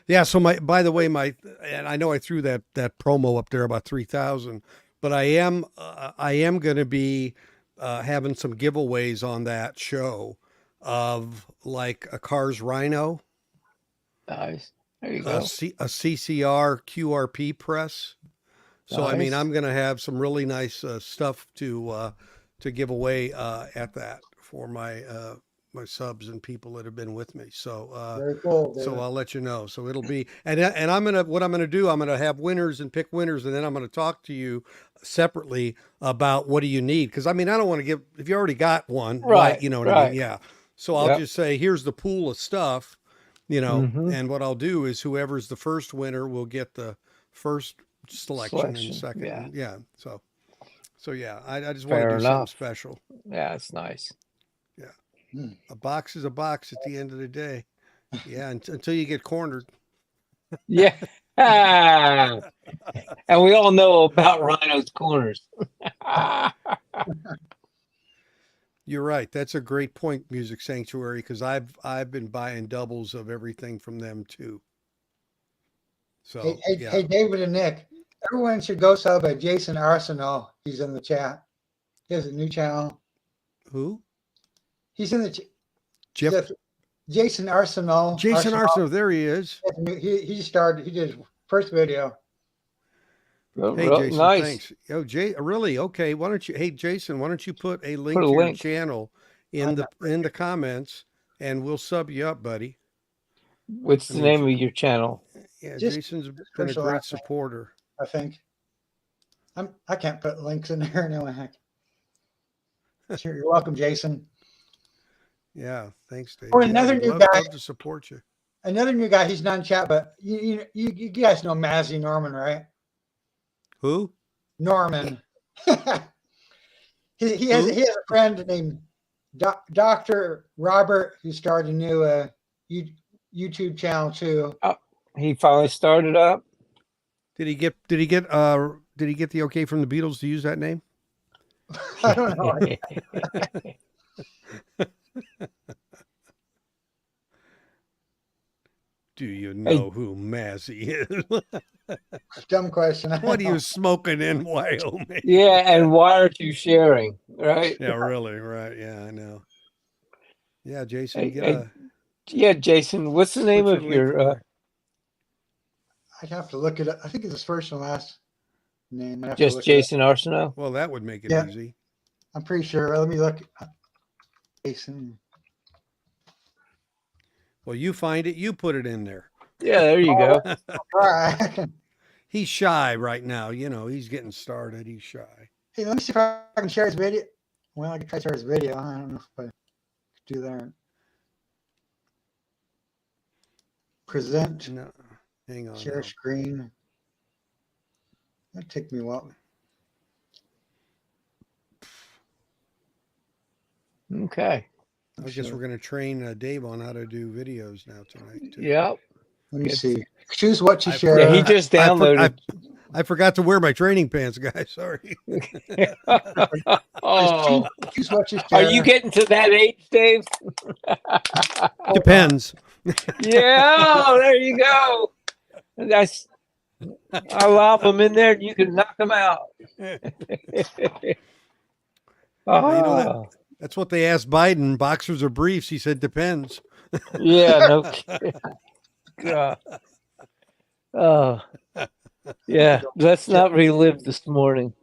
Speaker 2: yeah. So by the way, and I know I threw that promo up there about 3,000, but I am going to be having some giveaways on that show of like a Cars Rhino,
Speaker 1: Nice. There you go.
Speaker 2: A CCR QRP press. So I mean,
Speaker 1: Nice.
Speaker 2: I'm going to have some really nice stuff to give away at that for my subs and people that have been with me.
Speaker 3: Very cool,
Speaker 2: So
Speaker 3: David.
Speaker 2: I'll let you know. So it'll be and what I'm gonna do. I'm gonna have winners and pick winners, and then I'm gonna talk to you separately about what do you need? Because I mean, I don't want to give, if you already got one, why,
Speaker 1: Right,
Speaker 2: you know what I mean?
Speaker 1: right.
Speaker 2: Yeah. So I'll
Speaker 1: Yep.
Speaker 2: just say, here's the pool of stuff,
Speaker 1: Mm-hmm.
Speaker 2: and what I'll do is whoever's the first winner will get the first selection and
Speaker 1: Selection.
Speaker 2: second.
Speaker 1: Yeah.
Speaker 2: And yeah. So yeah, I just want to
Speaker 1: Fair
Speaker 2: do something
Speaker 1: enough.
Speaker 2: special.
Speaker 1: Yeah, it's nice.
Speaker 2: Yeah.
Speaker 3: Hmm.
Speaker 2: A box is a box at the end of the day. Yeah. Until you get cornered.
Speaker 1: Yeah. And we all know about Rhino's corners.
Speaker 2: You're right. That's a great point, Music Sanctuary, because I've been buying doubles of everything from them too. So yeah.
Speaker 3: Hey, David and Nick, everyone should go sub at Jason Arsenault. He's in the chat. He has a new channel.
Speaker 2: Who?
Speaker 3: He's in the
Speaker 2: Jeff
Speaker 3: Jason Arsenault.
Speaker 2: Jason Arsenault. There he is.
Speaker 3: He started. He did his first video.
Speaker 2: Hey Jason,
Speaker 1: Nice.
Speaker 2: thanks. Oh Jay, really? Okay. Why don't you? Hey Jason, why don't you put a link
Speaker 1: Put a
Speaker 2: to your
Speaker 1: link.
Speaker 2: channel in the comments, and we'll sub you up, buddy.
Speaker 1: What's the name of your channel?
Speaker 2: Yeah,
Speaker 3: Just
Speaker 2: Jason's been a great supporter.
Speaker 3: I think. I can't put links in there. No heck. Sure, you're welcome, Jason.
Speaker 2: Yeah, thanks, Dave.
Speaker 3: Oh, another
Speaker 2: yeah,
Speaker 3: new
Speaker 2: love,
Speaker 3: guy.
Speaker 2: Love to support you.
Speaker 3: Another new guy. He's not in chat, but you guys know Mazzy Norman, right?
Speaker 2: Who?
Speaker 3: Norman. he has a friend named Dr. Robert who started a new YouTube channel too.
Speaker 1: Oh, he finally started up.
Speaker 2: Did he get the okay from the Beatles to use that name?
Speaker 3: I don't know.
Speaker 2: Do you know who Mazzy is?
Speaker 3: Dumb question.
Speaker 2: What are you smoking in Wyoming?
Speaker 1: Yeah, and why aren't you sharing? Right?
Speaker 2: Yeah, really, right. Yeah, I know. Yeah, Jason,
Speaker 1: yeah, Jason, what's the name of your
Speaker 3: I'd have to look it up. I think it's his first and last name.
Speaker 1: just Jason Arsenault?
Speaker 2: Well, that would make it easy.
Speaker 3: I'm pretty sure. Let me look. Jason.
Speaker 2: Well, you find it, you put it in there.
Speaker 1: Yeah, there you go.
Speaker 3: All right.
Speaker 2: He's shy right now. He's getting started. He's shy.
Speaker 3: Hey, let me see if I can share his video. Well, I can try to share his video. I don't know if I can do that. Present.
Speaker 2: No, hang on.
Speaker 3: Share screen. That'd take me a while.
Speaker 1: Okay.
Speaker 2: I guess we're going to train Dave on how to do videos now tonight, too.
Speaker 1: Yep.
Speaker 3: Let me see. Choose what to share.
Speaker 1: Yeah, he just downloaded.
Speaker 2: I forgot to wear my training pants, guys. Sorry.
Speaker 1: Oh,
Speaker 3: choose what you share.
Speaker 1: Are you getting to that age, Dave?
Speaker 2: Depends.
Speaker 1: Yeah, there you go. I'll lob them in there and you can knock them out.
Speaker 2: That's what they asked Biden. Boxers or briefs? He said depends.
Speaker 1: Yeah, no kidding. God. Oh, yeah. Let's not relive this morning.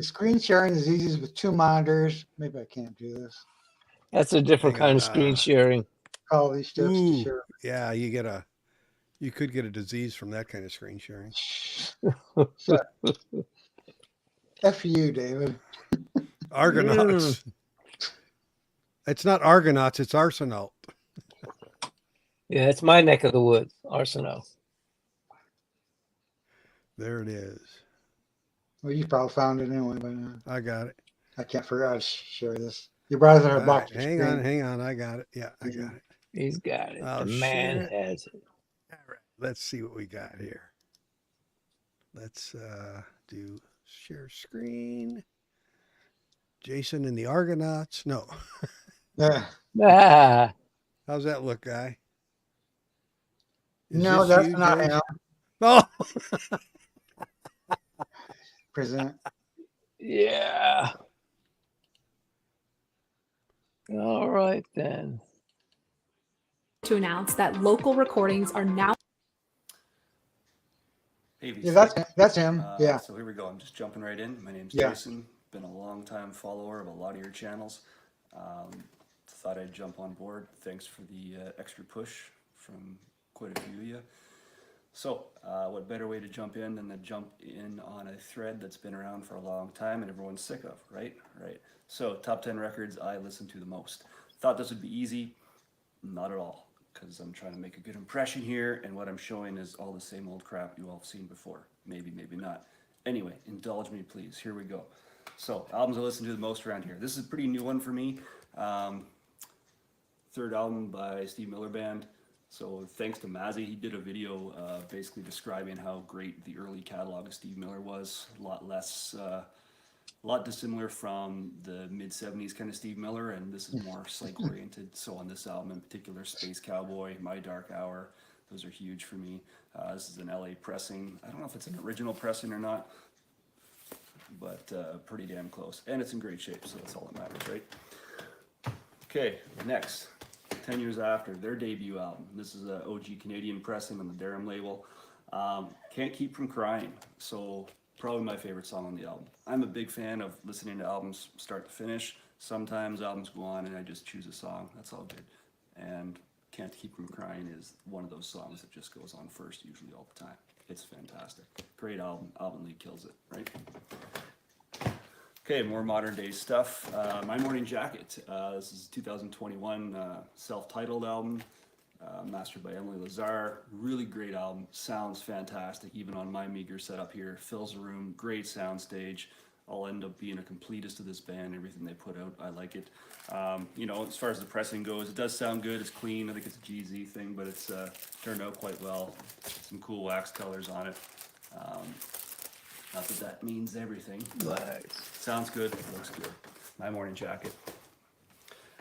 Speaker 3: Screen sharing is easy with two monitors. Maybe I can't do this.
Speaker 1: That's a different kind of screen sharing.
Speaker 3: All these steps to share.
Speaker 2: Yeah, you could get a disease from that kind of screen sharing.
Speaker 3: F you, David.
Speaker 2: Argonauts. It's not Argonauts, it's Arsenault.
Speaker 1: Yeah, it's my neck of the woods, Arsenault.
Speaker 2: There it is.
Speaker 3: Well, you probably found it anyway, but
Speaker 2: I got it.
Speaker 3: I can't figure out how to share this. Your brother had a box.
Speaker 2: Hang on. I got it. Yeah, I got it.
Speaker 1: He's got it. The man has it.
Speaker 2: All right. Let's see what we got here. Let's do share screen. Jason and the Argonauts. No.
Speaker 3: Yeah.
Speaker 2: How's that look, guy?
Speaker 3: No, that's not him.
Speaker 2: Oh.
Speaker 3: Present.
Speaker 1: Yeah. All right, then.
Speaker 4: To announce that local recordings are now.
Speaker 3: Yeah, that's him. Yeah.
Speaker 5: So here we go. I'm just jumping right in. My name's Jason. Been a long time follower of a lot of your channels. Thought I'd jump on board. Thanks for the extra push from quite a few of you. So, what better way to jump in than to jump in on a thread that's been around for a long time and everyone's sick of, right? Right. So, top 10 records I listen to the most. Thought this would be easy. Not at all, because I'm trying to make a good impression here, and what I'm showing is all the same old crap you all have seen before. Maybe, maybe not. Anyway, indulge me, please. Here we go. So, albums I listen to the most around here. This is a pretty new one for me. Third album by Steve Miller Band. So thanks to Mazzy, he did a video basically describing how great the early catalog of Steve Miller was. A lot less, a lot dissimilar from the mid 70s kind of Steve Miller, and this is more psych oriented. So on this album in particular, Space Cowboy, My Dark Hour, those are huge for me. This is an LA pressing. I don't know if it's an original pressing or not, but pretty damn close. And it's in great shape, so that's all that matters, right? Okay, next. 10 years after their debut album. This is a OG Canadian pressing on the Durham label. Can't Keep From Crying. So probably my favorite song on the album. I'm a big fan of listening to albums start to finish. Sometimes albums go on and I just choose a song. That's all good. And Can't Keep From Crying is one of those songs that just goes on first usually all the time. It's fantastic. Great album. Album Lee kills it, right? Okay, more modern day stuff. My Morning Jacket. This is 2021 self-titled album, mastered by Emily Lazar. Really great album. Sounds fantastic, even on my meager setup here. Fills the room. Great sound stage. I'll end up being a completist of this band. Everything they put out, I like it. You know, as far as the pressing goes, it does sound good. It's clean. I think it's a GZ thing, but it's turned out quite well. Some cool wax colors on it. Not that that means everything.
Speaker 1: Nice.
Speaker 5: Sounds good, looks good. My Morning Jacket.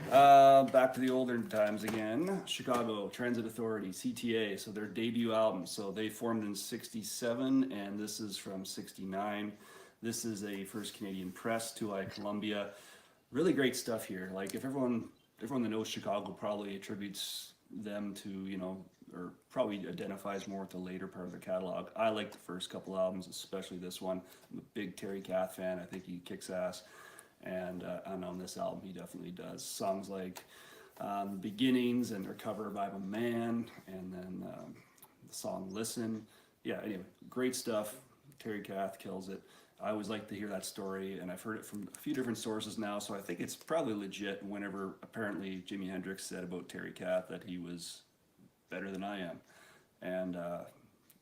Speaker 5: Back to the older times again. Chicago Transit Authority, CTA, so their debut album. So they formed in '67, and this is from '69. This is a first Canadian press, 2i Columbia. Really great stuff here. Like if everyone that knows Chicago probably attributes them to, you know, or probably identifies more with the later part of their catalog. I like the first couple albums, especially this one. I'm a big Terry Kath fan. I think he kicks ass. And on this album, he definitely does. Songs like Beginnings and their cover of I'm a Man, and then the song Listen. Yeah, anyway, great stuff. Terry Kath kills it. I always like to hear that story, and I've heard it from a few different sources now, so I think it's probably legit whenever apparently Jimi Hendrix said about Terry Kath that he was better than I am. And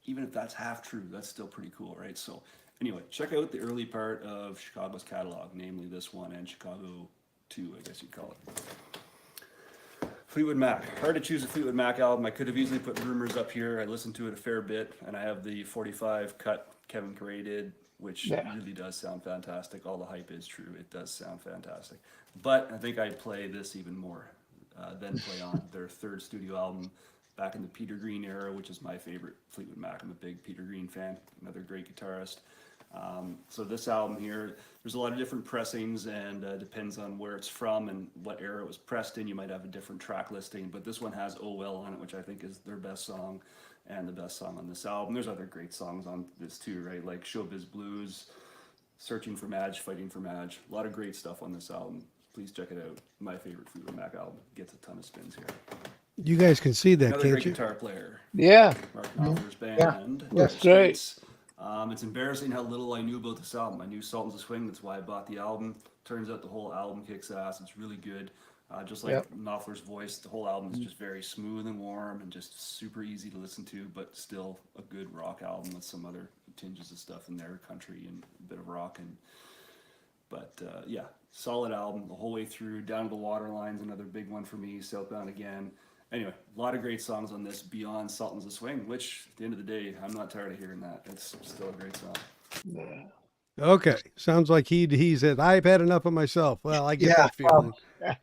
Speaker 5: even if that's half true, that's still pretty cool, right? So anyway, check out the early part of Chicago's catalog, namely this one and Chicago 2, I guess you'd call it. Fleetwood Mac. Hard to choose a Fleetwood Mac album. I could have easily put Rumors up here. I listened to it a fair bit, and I have the 45 cut Kevin Caray did, which really does sound fantastic. All the hype is true. It does sound fantastic. But I think I'd play this even more than play on their third studio album, back in the Peter Green era, which is my favorite Fleetwood Mac. I'm a big Peter Green fan, another great guitarist. So this album here, there's a lot of different pressings, and depends on where it's from and what era it was pressed in. You might have a different track listing, but this one has Oh Well on it, which I think is their best song and the best song on this album. There's other great songs on this too, right? Like Showbiz Blues, Searching for Madge, Fighting for Madge. A lot of great stuff on this album. Please check it out. My favorite Fleetwood Mac album. Gets a ton of spins here.
Speaker 2: You guys can see that,
Speaker 5: Another
Speaker 2: can't
Speaker 5: great
Speaker 2: you?
Speaker 5: guitar player.
Speaker 1: Yeah.
Speaker 5: Mark Knopfler's band.
Speaker 3: Yeah.
Speaker 1: That's great.
Speaker 5: It's embarrassing how little I knew about this album. I knew Sultans of Swing, that's why I bought the album. Turns out the whole album kicks ass. It's really good. Just like Knopfler's voice, the whole album is just very smooth and warm and just super easy to listen to, but still a good rock album with some other tinges of stuff in there, country and a bit of rock. But yeah, solid album the whole way through. Down to the Waterline's another big one for me. Southbound Again. Anyway, a lot of great songs on this beyond Sultans of Swing, which at the end of the day, I'm not tired of hearing that. It's still a great song.
Speaker 1: Yeah.
Speaker 2: Okay, sounds like he said I've had enough of myself. Well, I get that feeling,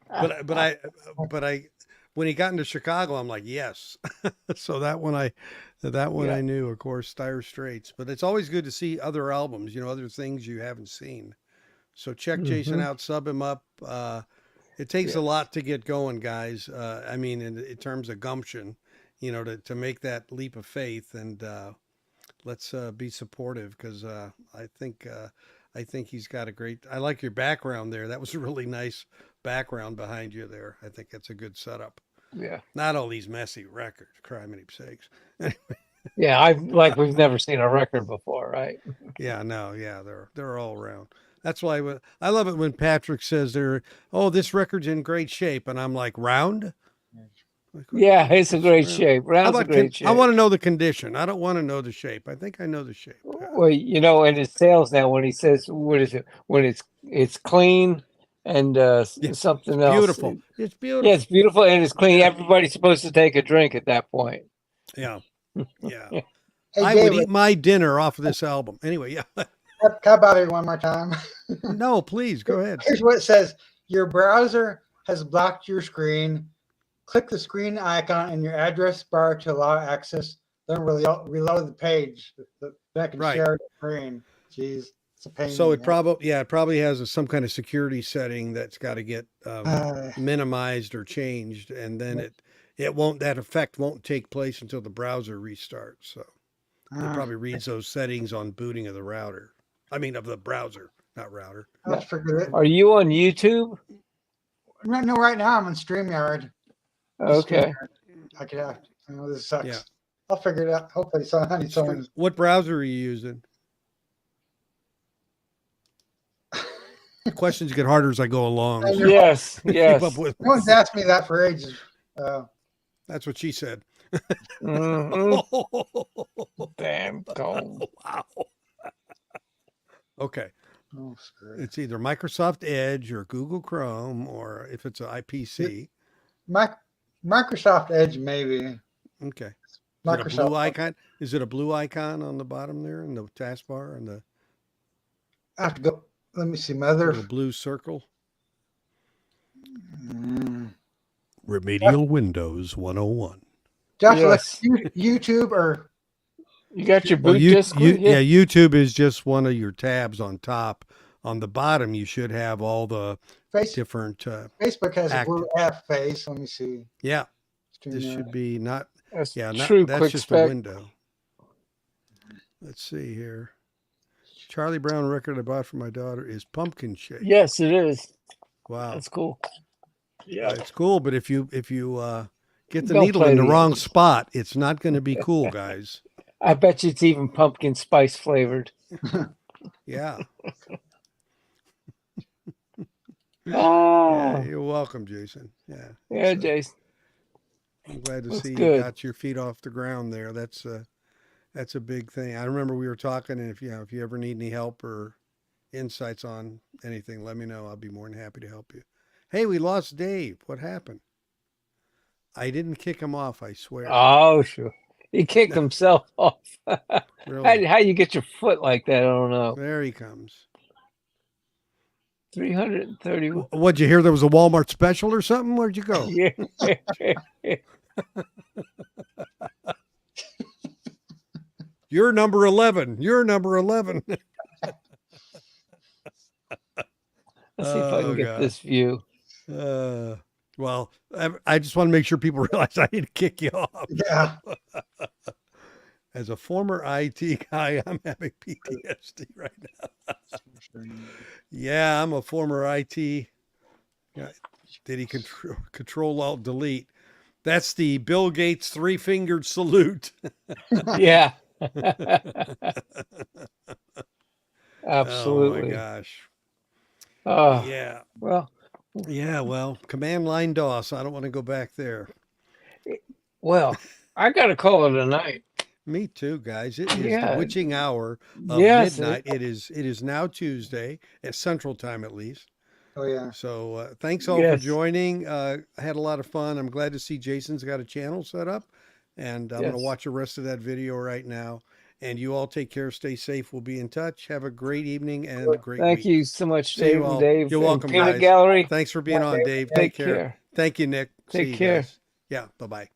Speaker 2: but I when he got into Chicago, I'm like yes. So that one I knew, of course, Dire Straits. But it's always good to see other albums, other things you haven't seen. So check Jason out, sub him up. It takes a lot to get going, guys. I mean, in terms of gumption, to make that leap of faith, and let's be supportive, because I think he's got a great. I like your background there. That was a really nice background behind you there. I think that's a good setup.
Speaker 1: Yeah.
Speaker 2: Not all these messy records. Cry many sakes.
Speaker 1: Yeah, we've never seen a record before, right?
Speaker 2: Yeah, no, yeah, they're all around. That's why I love it when Patrick says this record's in great shape, and I'm like, round? Like,
Speaker 1: Yeah, it's a great
Speaker 2: round.
Speaker 1: shape.
Speaker 2: How
Speaker 1: Round's a
Speaker 2: about
Speaker 1: great
Speaker 2: I
Speaker 1: shape.
Speaker 2: want to know the condition. I don't want to know the shape. I think I know the shape.
Speaker 1: Well, in his sales now, when he says, what is it? When it's clean and
Speaker 2: Yeah,
Speaker 1: something
Speaker 2: it's
Speaker 1: else.
Speaker 2: beautiful. It's
Speaker 1: Yeah,
Speaker 2: beautiful.
Speaker 1: it's beautiful and it's clean. Everybody's supposed to take a drink at that point.
Speaker 2: Yeah, yeah.
Speaker 3: Hey,
Speaker 2: I would
Speaker 3: David,
Speaker 2: eat my dinner off of this album. Anyway, yeah.
Speaker 3: can I bother you one more time?
Speaker 2: No, please go ahead.
Speaker 3: Here's what it says. Your browser has blocked your screen. Click the screen icon in your address bar to allow access. Then reload the page. That can
Speaker 2: Right.
Speaker 3: share the screen. Jeez, it's a pain.
Speaker 2: So
Speaker 3: in
Speaker 2: it
Speaker 3: the
Speaker 2: probably has some kind of security setting that's got to get
Speaker 3: neck.
Speaker 2: minimized or changed, and then that effect won't take place until the browser restarts. So it probably reads those settings on booting of the router. I mean, of the browser, not router.
Speaker 3: I'll figure it.
Speaker 1: Are you on YouTube?
Speaker 3: No, right now I'm on StreamYard.
Speaker 1: Okay.
Speaker 3: I know this sucks.
Speaker 2: Yeah.
Speaker 3: I'll figure it out. Hopefully, someone.
Speaker 2: What browser are you using? Questions get harder as I go along.
Speaker 1: Yes, yes.
Speaker 2: Keep up with.
Speaker 3: No one's asked me that for ages.
Speaker 2: That's what she said.
Speaker 1: Mhm. Damn cold.
Speaker 2: Wow. Okay.
Speaker 3: Oh, screw it.
Speaker 2: It's either Microsoft Edge or Google Chrome, or if it's an IPC.
Speaker 3: Microsoft Edge, maybe.
Speaker 2: Okay. Is it a
Speaker 3: Microsoft
Speaker 2: blue icon? Is it a blue icon on the bottom there in the taskbar and the
Speaker 3: I have to go. Let me see. Mother.
Speaker 2: little blue circle?
Speaker 3: Mm.
Speaker 2: Remedial Windows 101.
Speaker 3: Josh,
Speaker 1: Yes.
Speaker 3: YouTube or
Speaker 1: You got your
Speaker 2: Well,
Speaker 1: boot disk with you?
Speaker 2: yeah, YouTube is just one of your tabs on top. On the bottom, you should have all the different.
Speaker 3: Facebook has a blue F face. Let me see.
Speaker 2: Yeah, this
Speaker 3: StreamYard.
Speaker 2: should be not.
Speaker 1: That's
Speaker 2: Yeah,
Speaker 1: true
Speaker 2: that's
Speaker 1: quick
Speaker 2: just
Speaker 1: spec.
Speaker 2: a window. Let's see here. Charlie Brown record I bought for my daughter is Pumpkin Shake.
Speaker 1: Yes, it is.
Speaker 2: Wow,
Speaker 1: That's cool. Yeah.
Speaker 2: it's cool. But if you get the
Speaker 1: Don't
Speaker 2: needle
Speaker 1: play
Speaker 2: in the
Speaker 1: the
Speaker 2: wrong
Speaker 1: edges.
Speaker 2: spot, it's not going to be cool, guys.
Speaker 1: I bet you it's even pumpkin spice flavored.
Speaker 2: Yeah.
Speaker 1: Oh,
Speaker 2: Yeah, you're welcome, Jason. Yeah.
Speaker 1: yeah,
Speaker 2: So,
Speaker 1: Jason.
Speaker 2: I'm glad to
Speaker 1: That's
Speaker 2: see you
Speaker 1: good.
Speaker 2: got your feet off the ground there. That's a big thing. I remember we were talking, and if you ever need any help or insights on anything, let me know. I'll be more than happy to help you. Hey, we lost Dave. What happened? I didn't kick him off, I swear.
Speaker 1: Oh, sure. He kicked himself off.
Speaker 2: Really?
Speaker 1: How you get your foot like that? I don't know.
Speaker 2: There he comes.
Speaker 1: 330.
Speaker 2: What'd you hear? There was a Walmart special or something? Where'd you go?
Speaker 1: Yeah.
Speaker 2: You're number 11. You're number 11.
Speaker 1: Let's see if I can get
Speaker 2: God.
Speaker 1: this view.
Speaker 2: Well, I just want to make sure people realize I didn't kick you off.
Speaker 3: Yeah.
Speaker 2: As a former IT guy, I'm having PTSD right now. Yeah, I'm a former IT guy. Did he control alt delete? That's the Bill Gates 3-fingered salute.
Speaker 1: Yeah.
Speaker 2: Oh
Speaker 1: Absolutely.
Speaker 2: my gosh.
Speaker 1: Oh,
Speaker 2: Yeah.
Speaker 1: well,
Speaker 2: Yeah, well, command line DOS. I don't want to go back there.
Speaker 1: I got to call it a night.
Speaker 2: Me too, guys. It is the
Speaker 1: Yeah.
Speaker 2: witching hour of
Speaker 1: Yes,
Speaker 2: midnight. It is now Tuesday at Central Time, at least.
Speaker 3: Oh yeah.
Speaker 2: So thanks all for
Speaker 1: Yes.
Speaker 2: joining. I had a lot of fun. I'm glad to see Jason's got a channel set up, and I'm going to
Speaker 1: Yes.
Speaker 2: watch the rest of that video right now. And you all take care, stay safe. We'll be in touch. Have a great evening and a great
Speaker 1: Thank
Speaker 2: week.
Speaker 1: you so much,
Speaker 2: See
Speaker 1: Dave.
Speaker 2: you all.
Speaker 1: And Dave.
Speaker 2: You're
Speaker 1: and
Speaker 2: welcome,
Speaker 1: Peanut
Speaker 2: guys.
Speaker 1: Gallery.
Speaker 2: Thanks for being on, Dave.
Speaker 1: Take
Speaker 2: Take care.
Speaker 1: care.
Speaker 2: Thank you, Nick.
Speaker 1: Take
Speaker 2: See you
Speaker 1: care.
Speaker 2: guys. Yeah, bye-bye.